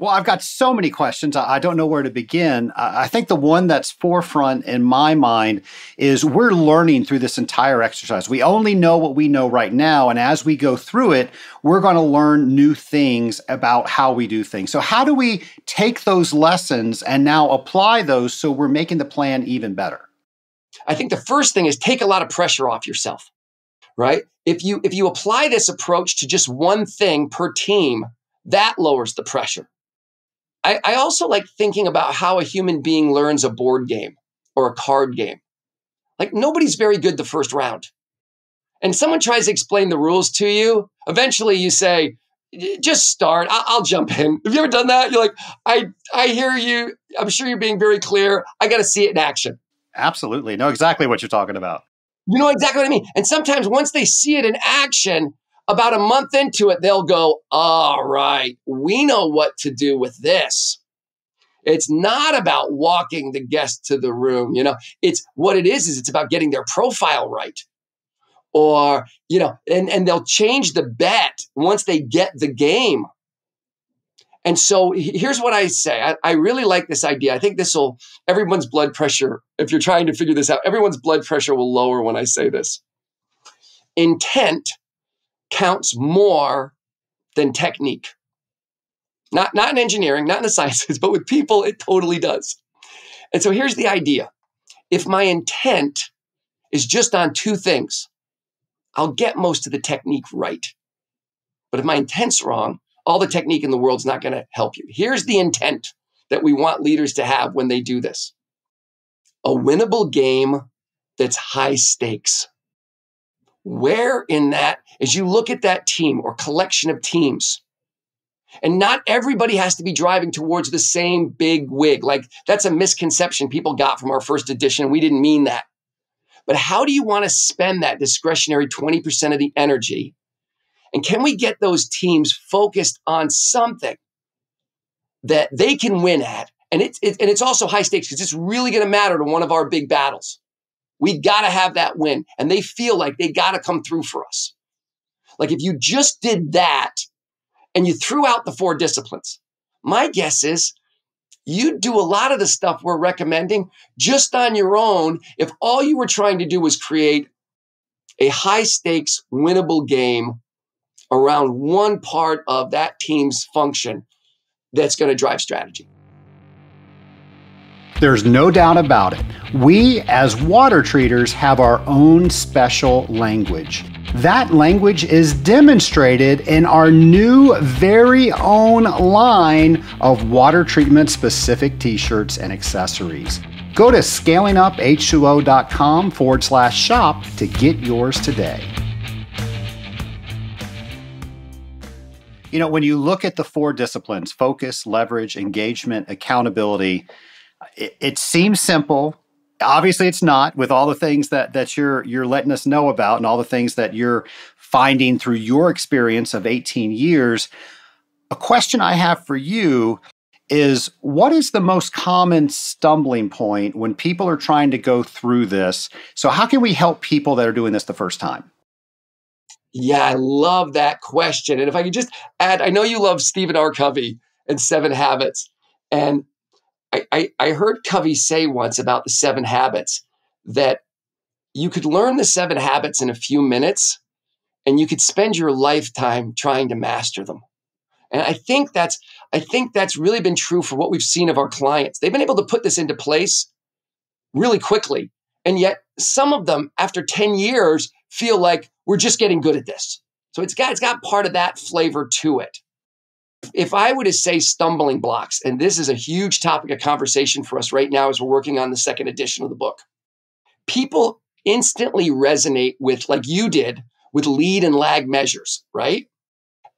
Well, I've got so many questions. I don't know where to begin. I think the one that's forefront in my mind is we're learning through this entire exercise. We only know what we know right now. And as we go through it, we're going to learn new things about how we do things. So how do we take those lessons and now apply those so we're making the plan even better? I think the first thing is take a lot of pressure off yourself, right? If you apply this approach to just one thing per team, that lowers the pressure. I also like thinking about how a human being learns a board game or a card game. Like nobody's very good the first round. And someone tries to explain the rules to you. Eventually you say, just start. I'll jump in. Have you ever done that? You're like, I hear you. I'm sure you're being very clear. I got to see it in action. Absolutely. Know exactly what you're talking about. You know exactly what I mean. And sometimes once they see it in action, about a month into it, they'll go, all right, we know what to do with this. It's not about walking the guest to the room. It's what it is it's about getting their profile right. Or, and they'll change the bet once they get the game. And so here's what I say. I really like this idea. I think everyone's blood pressure, if you're trying to figure this out, everyone's blood pressure will lower when I say this. Intent counts more than technique. Not in engineering, not in the sciences, but with people, it totally does. And so here's the idea. If my intent is just on two things, I'll get most of the technique right. But if my intent's wrong, all the technique in the world's not going to help you. Here's the intent that we want leaders to have when they do this. A winnable game that's high stakes. Where in that, as you look at that team or collection of teams, and not everybody has to be driving towards the same big wig. Like that's a misconception people got from our first edition. We didn't mean that. But how do you want to spend that discretionary 20% of the energy? And can we get those teams focused on something that they can win at? And it's also high stakes because it's really going to matter to one of our big battles. We got to have that win. And they feel like they got to come through for us. Like if you just did that and you threw out the 4 disciplines, my guess is you'd do a lot of the stuff we're recommending just on your own if all you were trying to do was create a high stakes, winnable game around one part of that team's function that's going to drive strategy. There's no doubt about it. We, as water treaters, have our own special language. That language is demonstrated in our new very own line of water treatment specific t-shirts and accessories. Go to scalinguph2o.com/shop to get yours today. When you look at the 4 disciplines, focus, leverage, engagement, accountability, it seems simple. Obviously, it's not, with all the things that you're letting us know about and all the things that you're finding through your experience of 18 years. A question I have for you is, what is the most common stumbling point when people are trying to go through this? So how can we help people that are doing this the first time? Yeah, I love that question. And if I could just add, I know you love Stephen R. Covey and 7 Habits. And I heard Covey say once about the 7 habits that you could learn the 7 habits in a few minutes and you could spend your lifetime trying to master them. And I think that's really been true for what we've seen of our clients. They've been able to put this into place really quickly. And yet some of them, after 10 years, feel like we're just getting good at this. So it's got part of that flavor to it. If I were to say stumbling blocks, and this is a huge topic of conversation for us right now as we're working on the 2nd edition of the book, people instantly resonate with, like you did, with lead and lag measures, right?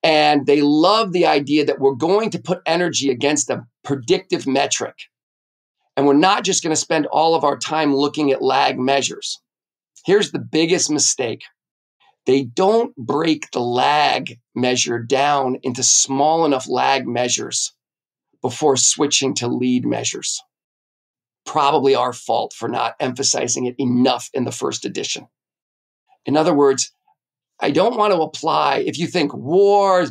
And they love the idea that we're going to put energy against a predictive metric. And we're not just going to spend all of our time looking at lag measures. Here's the biggest mistake. They don't break the lag measure down into small enough lag measures before switching to lead measures. Probably our fault for not emphasizing it enough in the first edition. In other words, I don't want to apply, if you think war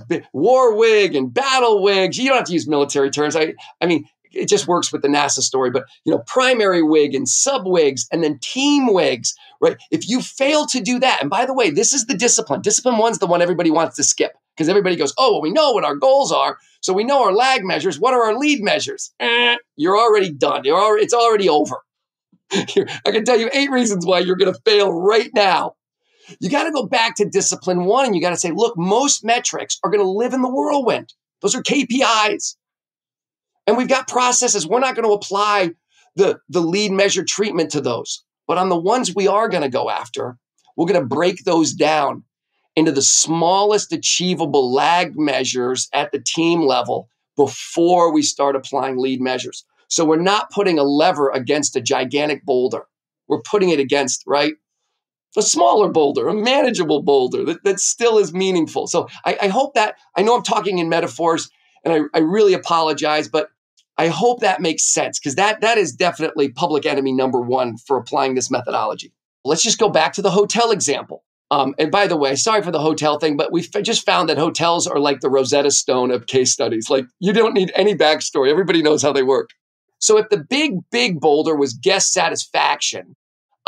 wig and battle wigs, you don't have to use military terms. I mean, it just works with the NASA story, but primary wig and sub wigs and then team wigs, right? If you fail to do that, and by the way, this is the discipline. Discipline one's the one everybody wants to skip because everybody goes, oh, well, we know what our goals are. So we know our lag measures. What are our lead measures? You're already done. It's already over. I can tell you 8 reasons why you're going to fail right now. You got to go back to discipline 1 and you got to say, look, most metrics are going to live in the whirlwind. Those are KPIs. And we've got processes. We're not going to apply the lead measure treatment to those. But on the ones we are going to go after, we're going to break those down into the smallest achievable lag measures at the team level before we start applying lead measures. So we're not putting a lever against a gigantic boulder. We're putting it against, right, a smaller boulder, a manageable boulder that still is meaningful. So I hope that, I know I'm talking in metaphors and I really apologize, but I hope that makes sense because that is definitely public enemy number 1 for applying this methodology. Let's just go back to the hotel example. And by the way, sorry for the hotel thing, but we've just found that hotels are like the Rosetta Stone of case studies. Like you don't need any backstory. Everybody knows how they work. So if the big boulder was guest satisfaction,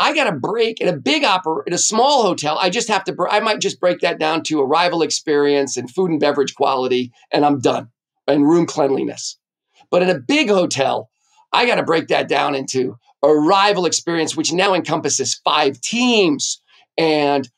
I got to break in a small hotel. I might just break that down to arrival experience and food and beverage quality, and I'm done. And room cleanliness. But in a big hotel, I got to break that down into arrival experience, which now encompasses 5 teams, and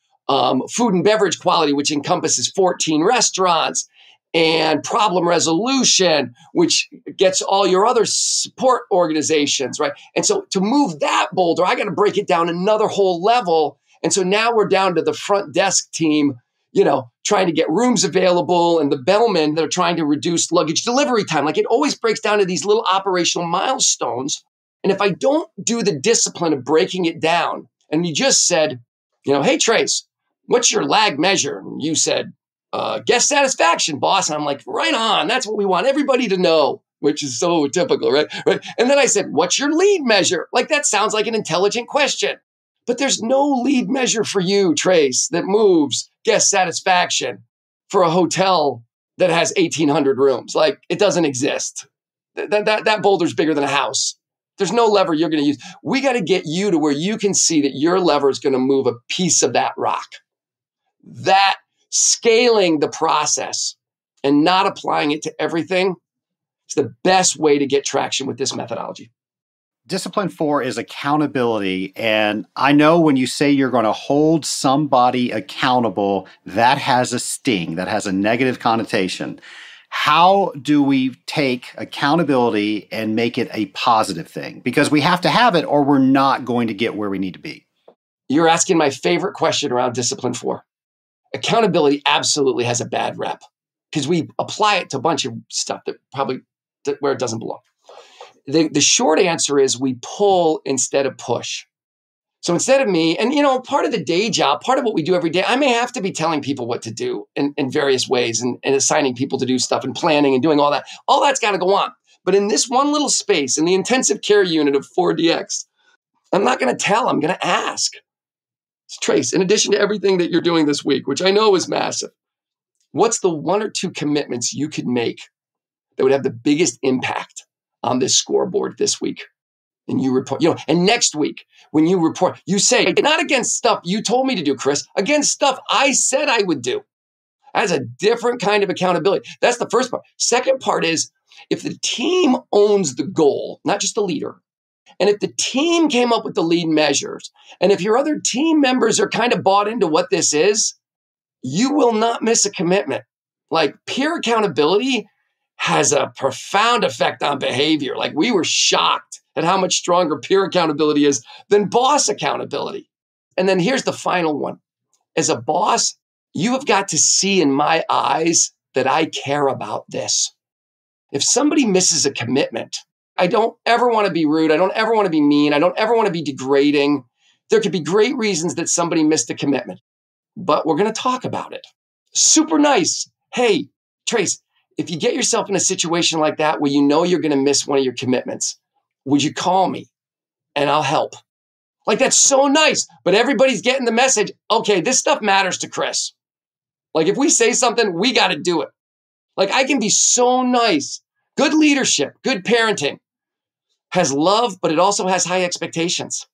food and beverage quality, which encompasses 14 restaurants, and problem resolution, which gets all your other support organizations, right? And so to move that boulder, I got to break it down another whole level. And so now we're down to the front desk team, trying to get rooms available, and the bellmen that are trying to reduce luggage delivery time. Like it always breaks down to these little operational milestones. And if I don't do the discipline of breaking it down, and you just said, hey, Trace, what's your lag measure? And you said, guest satisfaction, boss. And I'm like, right on. That's what we want everybody to know, which is so typical, right? And then I said, what's your lead measure? Like that sounds like an intelligent question. But there's no lead measure for you, Trace, that moves guest satisfaction for a hotel that has 1,800 rooms. Like it doesn't exist. That boulder's bigger than a house. There's no lever you're going to use. We got to get you to where you can see that your lever is going to move a piece of that rock. That scaling the process and not applying it to everything is the best way to get traction with this methodology. Discipline 4 is accountability. And I know when you say you're going to hold somebody accountable, that has a sting, that has a negative connotation. How do we take accountability and make it a positive thing? Because we have to have it or we're not going to get where we need to be. You're asking my favorite question around Discipline 4. Accountability absolutely has a bad rep because we apply it to a bunch of stuff where it doesn't belong. The short answer is we pull instead of push. So instead of me, and part of the day job, part of what we do every day, I may have to be telling people what to do in various ways and assigning people to do stuff and planning and doing all that. All that's got to go on. But in this one little space, in the intensive care unit of 4DX, I'm not going to tell, I'm going to ask. Trace, in addition to everything that you're doing this week, which I know is massive, what's the 1 or 2 commitments you could make that would have the biggest impact on this scoreboard this week? And you report, and next week when you report, you say, not against stuff you told me to do, Chris, against stuff I said I would do. That's a different kind of accountability. That's the first part. Second part is if the team owns the goal, not just the leader, and if the team came up with the lead measures, and if your other team members are kind of bought into what this is, you will not miss a commitment. Like peer accountability has a profound effect on behavior. Like we were shocked at how much stronger peer accountability is than boss accountability. And then here's the final one. As a boss, you have got to see in my eyes that I care about this. If somebody misses a commitment, I don't ever want to be rude. I don't ever want to be mean. I don't ever want to be degrading. There could be great reasons that somebody missed a commitment. but we're going to talk about it. Super nice. Hey, Trace, if you get yourself in a situation like that where you know you're going to miss one of your commitments, would you call me and I'll help? Like, that's so nice. But everybody's getting the message. Okay, this stuff matters to Chris. Like, if we say something, we got to do it. Like, I can be so nice. Good leadership, good parenting has love, but it also has high expectations.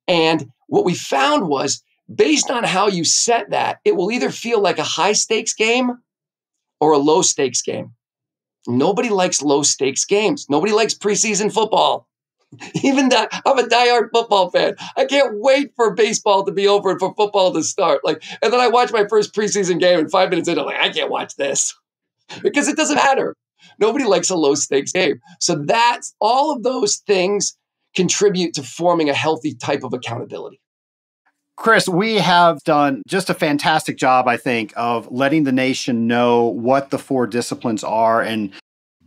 And what we found was, based on how you set that, it will either feel like a high stakes game or a low stakes game. Nobody likes low stakes games. Nobody likes preseason football. Even that, I'm a diehard football fan. I can't wait for baseball to be over and for football to start. And then I watch my first preseason game, and 5 minutes in, I'm like, I can't watch this because it doesn't matter. Nobody likes a low stakes game. So that's all of those things contribute to forming a healthy type of accountability. Chris, we have done just a fantastic job, I think, of letting the nation know what the 4 disciplines are. And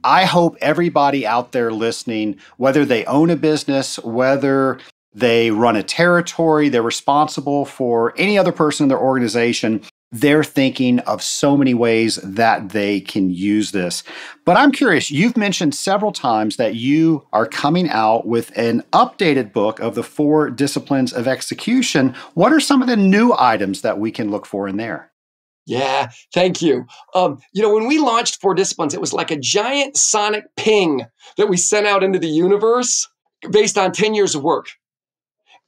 I hope everybody out there listening, whether they own a business, whether they run a territory, they're responsible for any other person in their organization, they're thinking of so many ways that they can use this. But I'm curious, you've mentioned several times that you are coming out with an updated book of the 4 disciplines of execution. What are some of the new items that we can look for in there? Yeah, thank you. When we launched 4 disciplines, it was like a giant sonic ping that we sent out into the universe based on 10 years of work.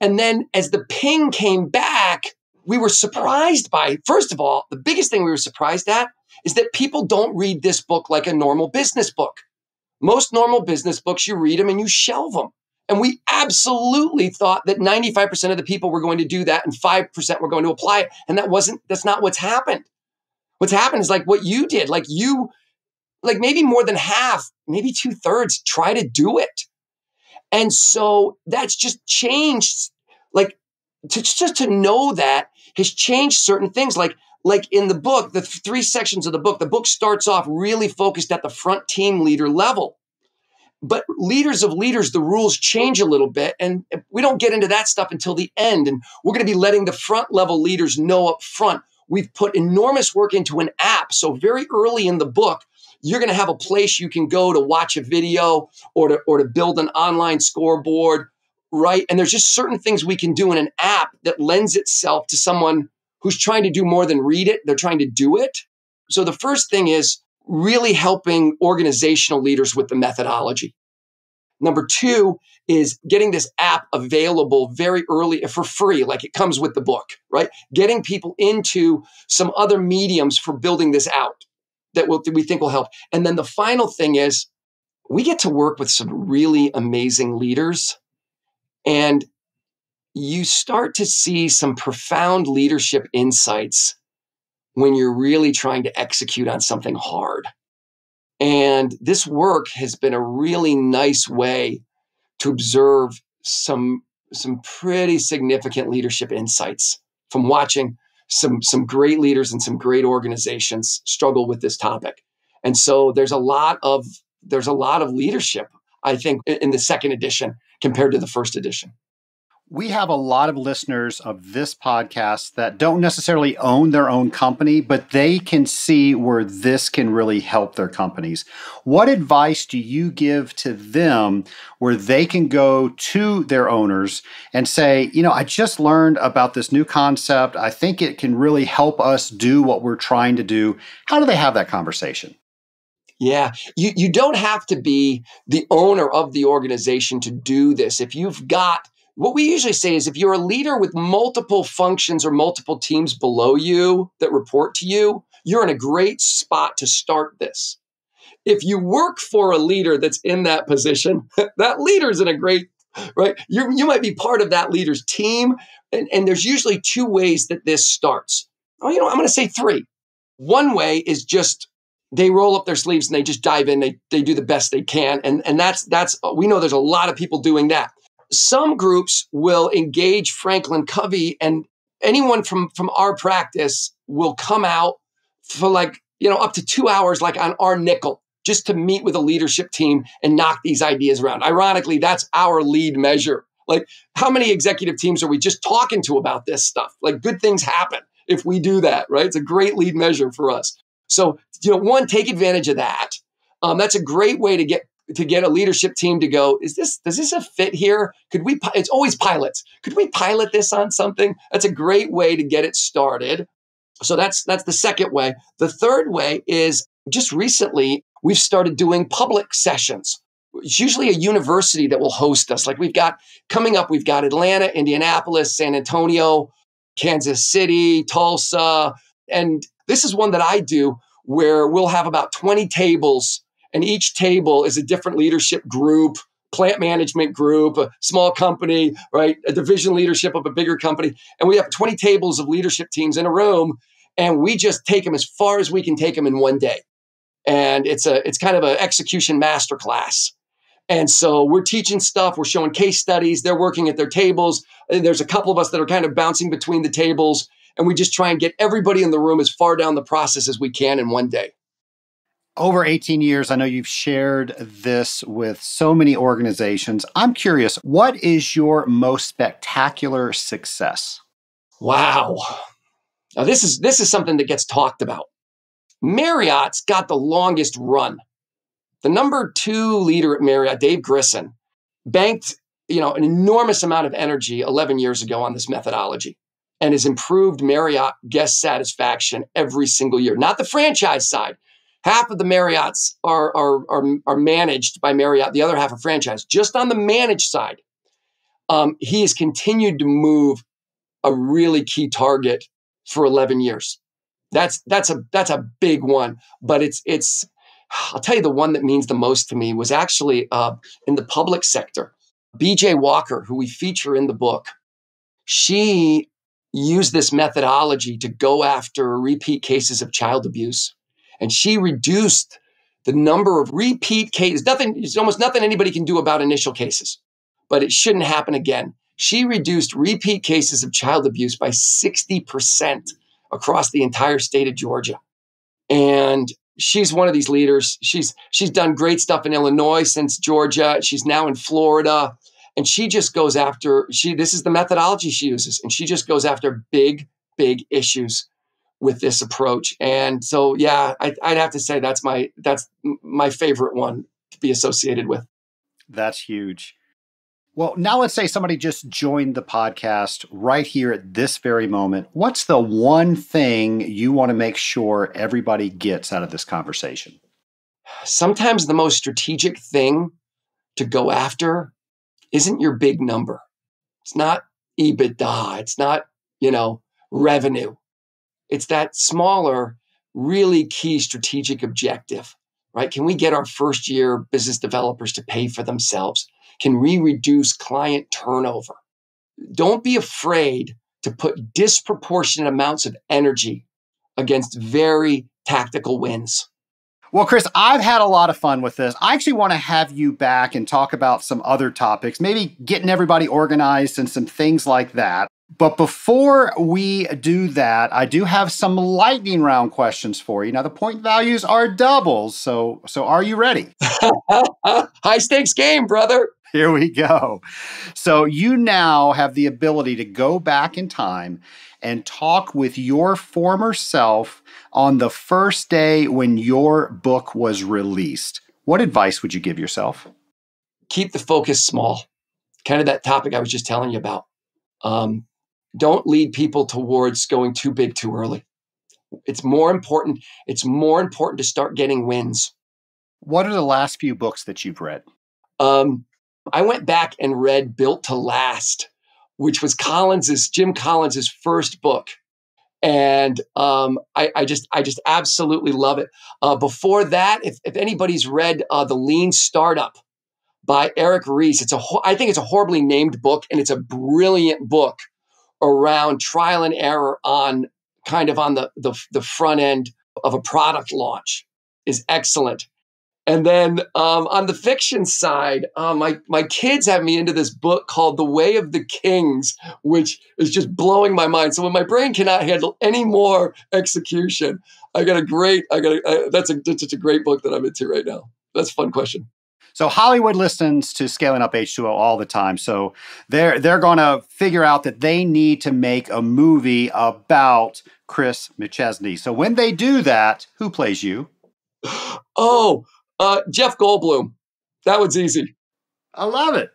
And then as the ping came back, we were surprised by, first of all, the biggest thing we were surprised at is that people don't read this book like a normal business book. Most normal business books, you read them and you shelve them. And we absolutely thought that 95% of the people were going to do that and 5% were going to apply it. And that's not what's happened. What's happened is like what you did, like maybe more than half, maybe 2/3 try to do it. And so that's just changed. Like just to know that has changed certain things. Like in the book, the 3 sections of the book starts off really focused at the front team leader level. But leaders of leaders, the rules change a little bit. And we don't get into that stuff until the end. And we're going to be letting the front level leaders know up front. We've put enormous work into an app. So very early in the book, you're going to have a place you can go to watch a video or to build an online scoreboard, right? And there's just certain things we can do in an app that lends itself to someone who's trying to do more than read it. They're trying to do it. So the first thing is really helping organizational leaders with the methodology. Number 2 is getting this app available very early for free, like it comes with the book, right? Getting people into some other mediums for building this out that we think will help. And then the final thing is we get to work with some really amazing leaders, and you start to see some profound leadership insights when you're really trying to execute on something hard. And this work has been a really nice way to observe some pretty significant leadership insights from watching some great leaders and some great organizations struggle with this topic. And so there's a lot of leadership, I think, in the second edition compared to the first edition. We have a lot of listeners of this podcast that don't necessarily own their own company, but they can see where this can really help their companies. What advice do you give to them where they can go to their owners and say, I just learned about this new concept. I think it can really help us do what we're trying to do. How do they have that conversation? Yeah, you don't have to be the owner of the organization to do this. If you've got What we usually say is if you're a leader with multiple functions or multiple teams below you that report to you, you're in a great spot to start this. If you work for a leader that's in that position, that leader's in a great, right? You might be part of that leader's team. And there's usually 2 ways that this starts. I'm going to say 3. One way is just they roll up their sleeves and they just dive in. They do the best they can. And that's we know there's a lot of people doing that. Some groups will engage Franklin Covey, and anyone from our practice will come out for up to 2 hours, like on our nickel, just to meet with a leadership team and knock these ideas around. Ironically, that's our lead measure. Like, how many executive teams are we just talking to about this stuff? Like, good things happen. if we do that, right? It's a great lead measure for us. So, one, take advantage of that. That's a great way to get a leadership team to go, does this a fit here? It's always pilots. Could we pilot this on something? That's a great way to get it started. So that's the second way. The third way is just recently we've started doing public sessions. It's usually a university that will host us. Like we've got Atlanta, Indianapolis, San Antonio, Kansas City, Tulsa. And this is one that I do where we'll have about 20 tables, and each table is a different leadership group, plant management group, a small company, right? A division leadership of a bigger company. And we have 20 tables of leadership teams in a room, and we just take them as far as we can take them in one day. And it's kind of an execution masterclass. And so we're teaching stuff, we're showing case studies, they're working at their tables. And there's a couple of us that are kind of bouncing between the tables, and we just try and get everybody in the room as far down the process as we can in one day. Over 18 years, I know you've shared this with so many organizations. I'm curious, what is your most spectacular success? Wow. Now this is something that gets talked about. Marriott's got the longest run. The number 2 leader at Marriott, Dave Grisson, banked an enormous amount of energy 11 years ago on this methodology and has improved Marriott guest satisfaction every single year. Not the franchise side. Half of the Marriotts are managed by Marriott. The other half are franchise. Just on the managed side, he has continued to move a really key target for 11 years. That's a big one, but it's. I'll tell you the one that means the most to me was actually in the public sector. BJ Walker, who we feature in the book, she used this methodology to go after repeat cases of child abuse. And she reduced the number of repeat cases. There's almost nothing anybody can do about initial cases, but it shouldn't happen again. She reduced repeat cases of child abuse by 60% across the entire state of Georgia. And she's one of these leaders. She's done great stuff in Illinois since Georgia. She's now in Florida. And she just goes after, this is the methodology she uses. And she just goes after big, big issues with this approach. And so, yeah, I'd have to say that's my favorite one to be associated with. That's huge. Well, now let's say somebody just joined the podcast right here at this very moment. What's the one thing you want to make sure everybody gets out of this conversation? Sometimes the most strategic thing to go after isn't your big number. It's not EBITDA. It's not, revenue. It's that smaller, really key strategic objective, right? Can we get our first year business developers to pay for themselves? Can we reduce client turnover? Don't be afraid to put disproportionate amounts of energy against very tactical wins. Well, Chris, I've had a lot of fun with this. I actually want to have you back and talk about some other topics, maybe getting everybody organized and some things like that. But before we do that, I do have some lightning round questions for you. Now, the point values are doubles, so are you ready? High stakes game, brother. Here we go. So you now have the ability to go back in time and talk with your former self on the first day when your book was released. What advice would you give yourself? Keep the focus small. Kind of that topic I was just telling you about. Don't lead people towards going too big too early. It's more important to start getting wins. What are the last few books that you've read? I went back and read Built to Last, which was Jim Collins's first book. And I just absolutely love it. Before that, if anybody's read The Lean Startup by Eric Ries, I think it's a horribly named book, and it's a brilliant book around trial and error on the front end of a product launch. Is excellent. And then on the fiction side, my kids have me into this book called The Way of the Kings, which is just blowing my mind. So when my brain cannot handle any more execution, that's a great book that I'm into right now. That's a fun question. So Hollywood listens to Scaling Up H2O all the time. So they're going to figure out that they need to make a movie about Chris McChesney. So when they do that, who plays you? Oh, Jeff Goldblum. That one's easy. I love it.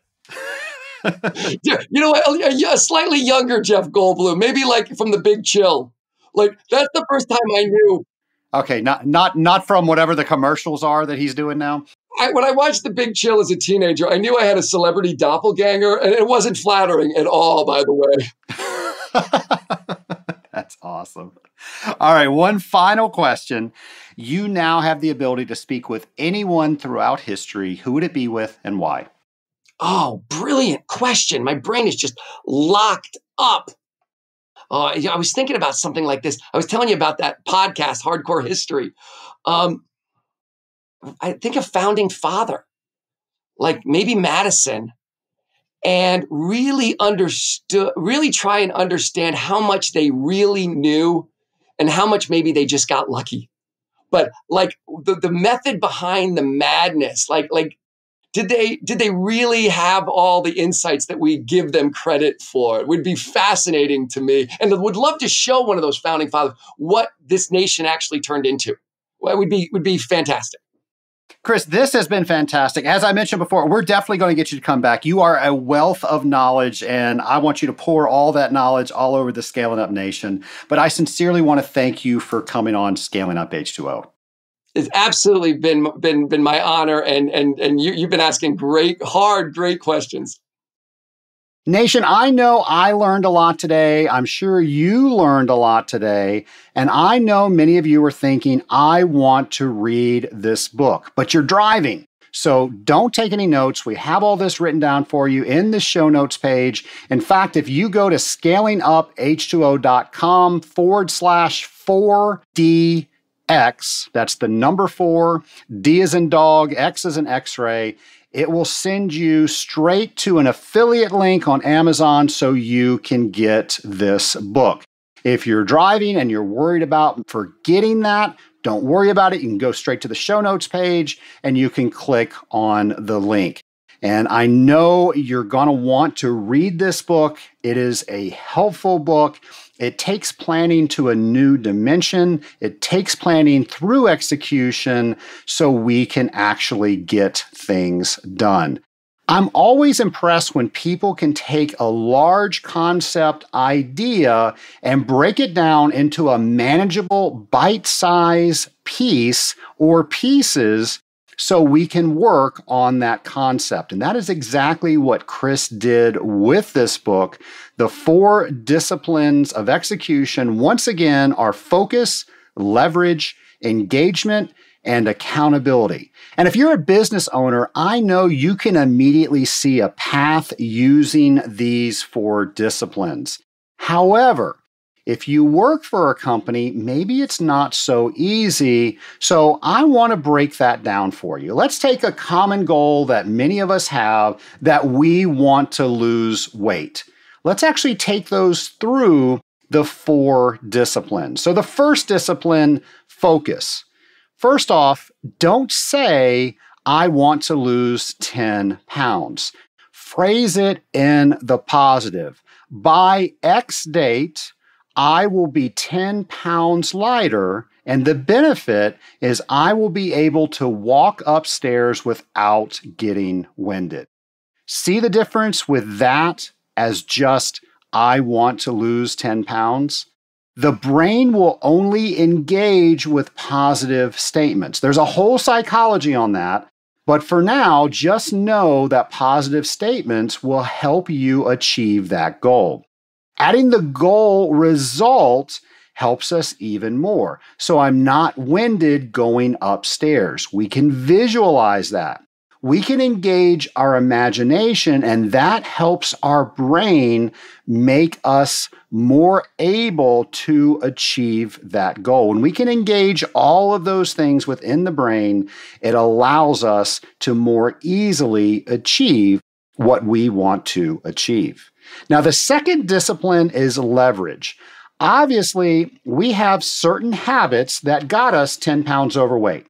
Yeah, you know what? A slightly younger Jeff Goldblum, maybe like from The Big Chill. Like that's the first time I knew. Okay, not from whatever the commercials are that he's doing now. When I watched The Big Chill as a teenager, I knew I had a celebrity doppelganger, and it wasn't flattering at all, by the way. That's awesome. All right, one final question. You now have the ability to speak with anyone throughout history. Who would it be with and why? Oh, brilliant question. My brain is just locked up. I was thinking about something like this. I was telling you about that podcast, Hardcore History. I think a founding father, like maybe Madison, and really try and understand how much they really knew and how much maybe they just got lucky. But like the method behind the madness, like did they really have all the insights that we give them credit for? It would be fascinating to me, and I would love to show one of those founding fathers what this nation actually turned into. Well, it would be fantastic. Chris, this has been fantastic. As I mentioned before, we're definitely going to get you to come back. You are a wealth of knowledge, and I want you to pour all that knowledge all over the Scaling Up Nation. But I sincerely want to thank you for coming on Scaling Up H2O. It's absolutely been my honor, and you've been asking great questions. Nation, I know I learned a lot today. I'm sure you learned a lot today. And I know many of you are thinking, I want to read this book, but you're driving. So don't take any notes. We have all this written down for you in the show notes page. In fact, if you go to scalinguph2o.com/4DX, that's the number 4, D as in dog, X as in X-ray, it will send you straight to an affiliate link on Amazon so you can get this book. If you're driving and you're worried about forgetting that, don't worry about it. You can go straight to the show notes page and you can click on the link. And I know you're going to want to read this book. It is a helpful book. It takes planning to a new dimension. It takes planning through execution so we can actually get things done. I'm always impressed when people can take a large concept idea and break it down into a manageable bite-size piece or pieces so we can work on that concept. And that is exactly what Chris did with this book. The 4 disciplines of execution, once again, are focus, leverage, engagement, and accountability. And if you're a business owner, I know you can immediately see a path using these 4 disciplines. However, if you work for a company, maybe it's not so easy. So I want to break that down for you. Let's take a common goal that many of us have, that we want to lose weight. Let's actually take those through the 4 disciplines. So the first discipline, focus. First off, don't say, I want to lose 10 pounds. Phrase it in the positive. By X date, I will be 10 pounds lighter, and the benefit is I will be able to walk upstairs without getting winded. See the difference with that as just, I want to lose 10 pounds? The brain will only engage with positive statements. There's a whole psychology on that, but for now, just know that positive statements will help you achieve that goal. Adding the goal result helps us even more. So I'm not winded going upstairs. We can visualize that. We can engage our imagination, and that helps our brain make us more able to achieve that goal. When we can engage all of those things within the brain, it allows us to more easily achieve what we want to achieve. Now, the second discipline is leverage. Obviously, we have certain habits that got us 10 pounds overweight.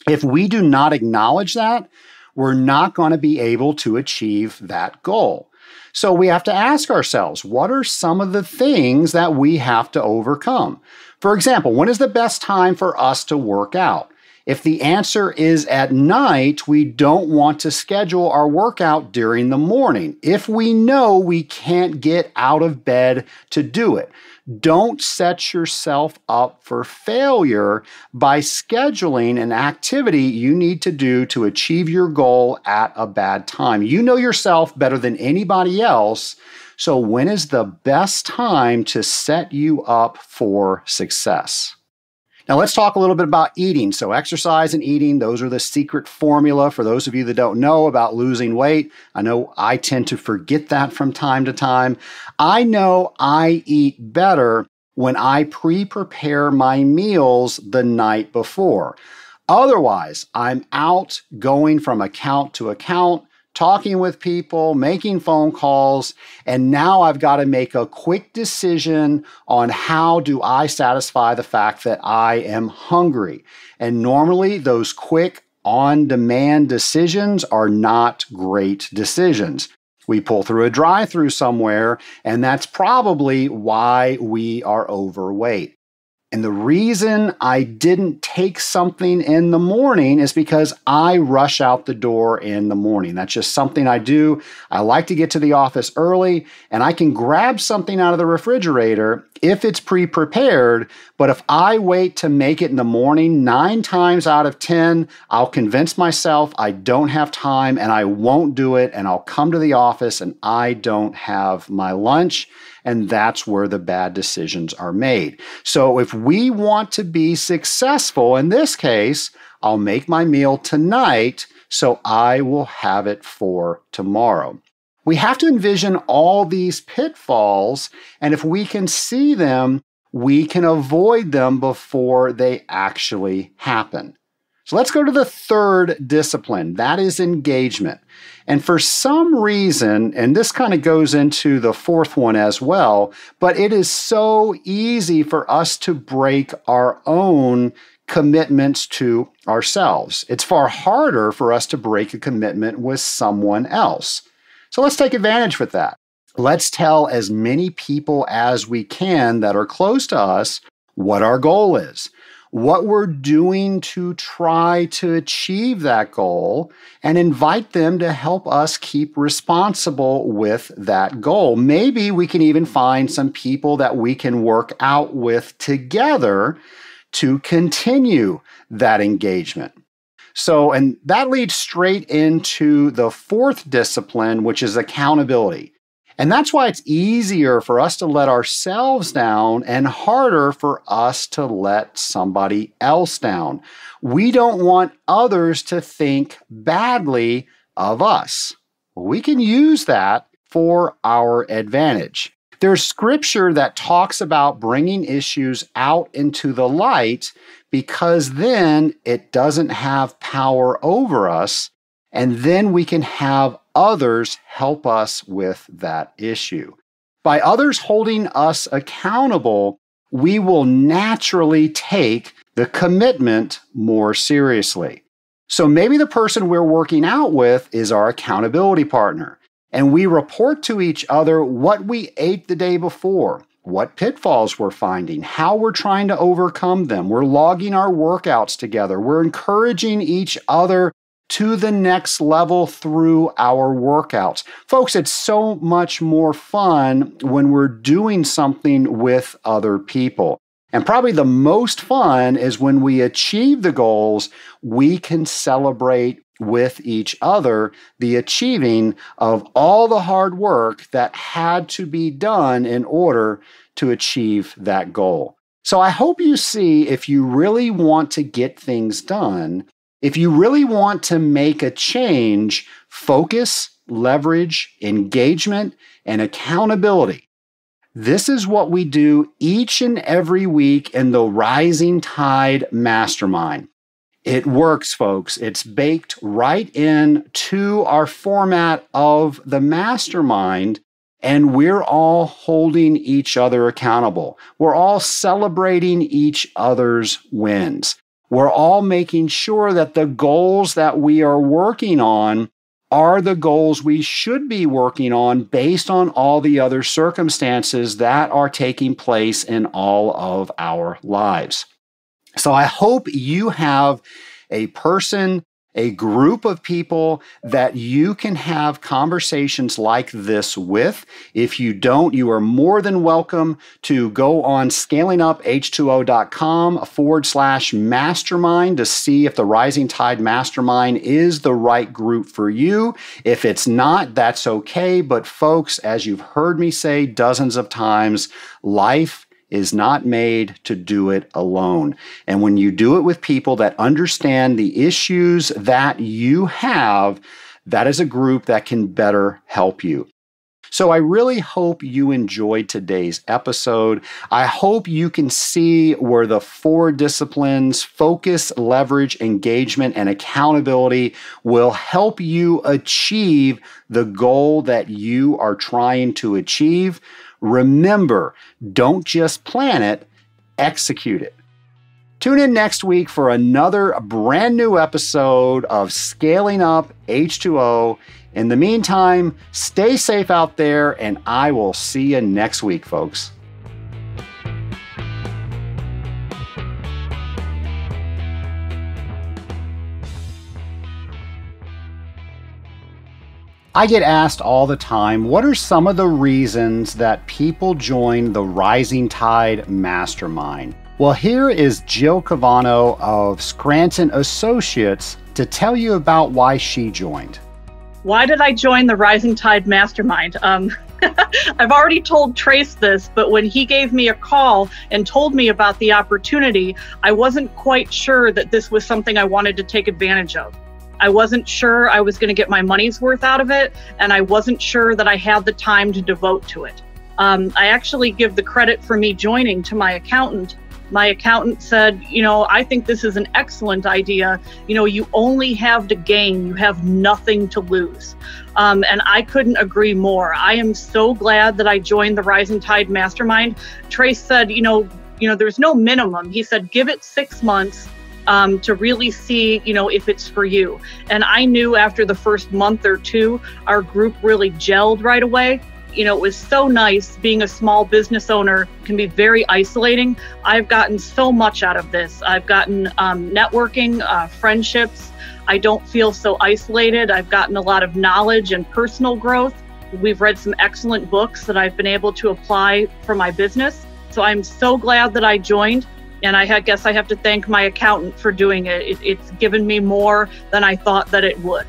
If we do not acknowledge that, we're not going to be able to achieve that goal. So we have to ask ourselves, what are some of the things that we have to overcome? For example, when is the best time for us to work out? If the answer is at night, we don't want to schedule our workout during the morning if we know we can't get out of bed to do it. Don't set yourself up for failure by scheduling an activity you need to do to achieve your goal at a bad time. You know yourself better than anybody else, so when is the best time to set you up for success? Now let's talk a little bit about eating. So exercise and eating, those are the secret formula for those of you that don't know about losing weight. I know I tend to forget that from time to time. I know I eat better when I pre-prepare my meals the night before. Otherwise, I'm out going from account to account, talking with people, making phone calls, and now I've got to make a quick decision on how do I satisfy the fact that I am hungry. And normally those quick, on-demand decisions are not great decisions. We pull through a drive-through somewhere, and that's probably why we are overweight. And the reason I didn't take something in the morning is because I rush out the door in the morning. That's just something I do. I like to get to the office early, and I can grab something out of the refrigerator if it's pre-prepared. But if I wait to make it in the morning, 9 times out of 10, I'll convince myself I don't have time and I won't do it, and I'll come to the office and I don't have my lunch. And that's where the bad decisions are made. So if we want to be successful, in this case, I'll make my meal tonight so I will have it for tomorrow. We have to envision all these pitfalls, and if we can see them, we can avoid them before they actually happen. So let's go to the third discipline. That is engagement. And for some reason, and this kind of goes into the fourth one as well, but it is so easy for us to break our own commitments to ourselves. It's far harder for us to break a commitment with someone else. So let's take advantage with that. Let's tell as many people as we can that are close to us what our goal is, what we're doing to try to achieve that goal, and invite them to help us keep responsible with that goal. Maybe we can even find some people that we can work out with together to continue that engagement. So, and that leads straight into the fourth discipline, which is accountability. And that's why it's easier for us to let ourselves down and harder for us to let somebody else down. We don't want others to think badly of us. We can use that for our advantage. There's scripture that talks about bringing issues out into the light because then it doesn't have power over us, and then we can have others help us with that issue. By others holding us accountable, we will naturally take the commitment more seriously. So maybe the person we're working out with is our accountability partner, and we report to each other what we ate the day before, what pitfalls we're finding, how we're trying to overcome them. We're logging our workouts together. We're encouraging each other to the next level through our workouts. Folks, it's so much more fun when we're doing something with other people. And probably the most fun is when we achieve the goals, we can celebrate with each other the achieving of all the hard work that had to be done in order to achieve that goal. So I hope you see, if you really want to get things done, if you really want to make a change, focus, leverage, engagement, and accountability. This is what we do each and every week in the Rising Tide Mastermind. It works, folks. It's baked right into our format of the mastermind, and we're all holding each other accountable. We're all celebrating each other's wins. We're all making sure that the goals that we are working on are the goals we should be working on based on all the other circumstances that are taking place in all of our lives. So I hope you have a person, a group of people that you can have conversations like this with. If you don't, you are more than welcome to go on scalinguph2o.com/mastermind to see if the Rising Tide Mastermind is the right group for you. If it's not, that's okay. But folks, as you've heard me say dozens of times, life is not made to do it alone. And when you do it with people that understand the issues that you have, that is a group that can better help you. So I really hope you enjoyed today's episode. I hope you can see where the 4 disciplines, focus, leverage, engagement, and accountability will help you achieve the goal that you are trying to achieve. Remember, don't just plan it, execute it. Tune in next week for another brand new episode of Scaling Up H2O. In the meantime, stay safe out there, and I will see you next week, folks. I get asked all the time, what are some of the reasons that people join the Rising Tide Mastermind? Well, here is Jill Cavano of Scranton Associates to tell you about why she joined. Why did I join the Rising Tide Mastermind? I've already told Trace this, but when he gave me a call and told me about the opportunity, I wasn't quite sure that this was something I wanted to take advantage of. I wasn't sure I was going to get my money's worth out of it, and I wasn't sure that I had the time to devote to it. I actually give the credit for me joining to my accountant. My accountant said, I think this is an excellent idea. You only have to gain, you have nothing to lose. And I couldn't agree more. I am so glad that I joined the Rising Tide Mastermind. Trace said, there's no minimum. He said, give it 6 months. To really see, if it's for you. And I knew after the first month or 2, our group really gelled right away. It was so nice. Being a small business owner can be very isolating. I've gotten so much out of this. I've gotten networking, friendships. I don't feel so isolated. I've gotten a lot of knowledge and personal growth. We've read some excellent books that I've been able to apply for my business. So I'm so glad that I joined. And I guess I have to thank my accountant for doing it. It's given me more than I thought that it would.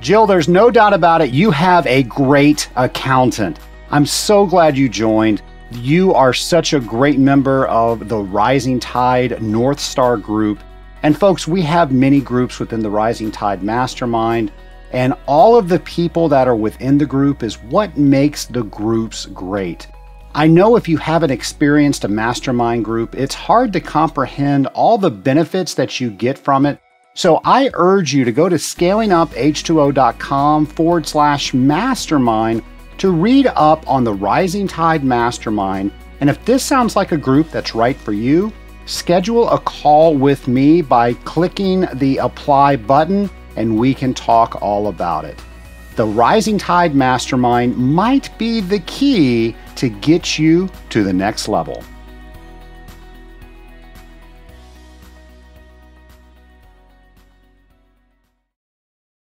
Jill, there's no doubt about it. You have a great accountant. I'm so glad you joined. You are such a great member of the Rising Tide North Star group. And folks, we have many groups within the Rising Tide Mastermind. And all of the people that are within the group is what makes the groups great. I know if you haven't experienced a mastermind group, it's hard to comprehend all the benefits that you get from it. So I urge you to go to scalinguph2o.com/mastermind to read up on the Rising Tide Mastermind. And if this sounds like a group that's right for you, schedule a call with me by clicking the apply button and we can talk all about it. The Rising Tide Mastermind might be the key to get you to the next level.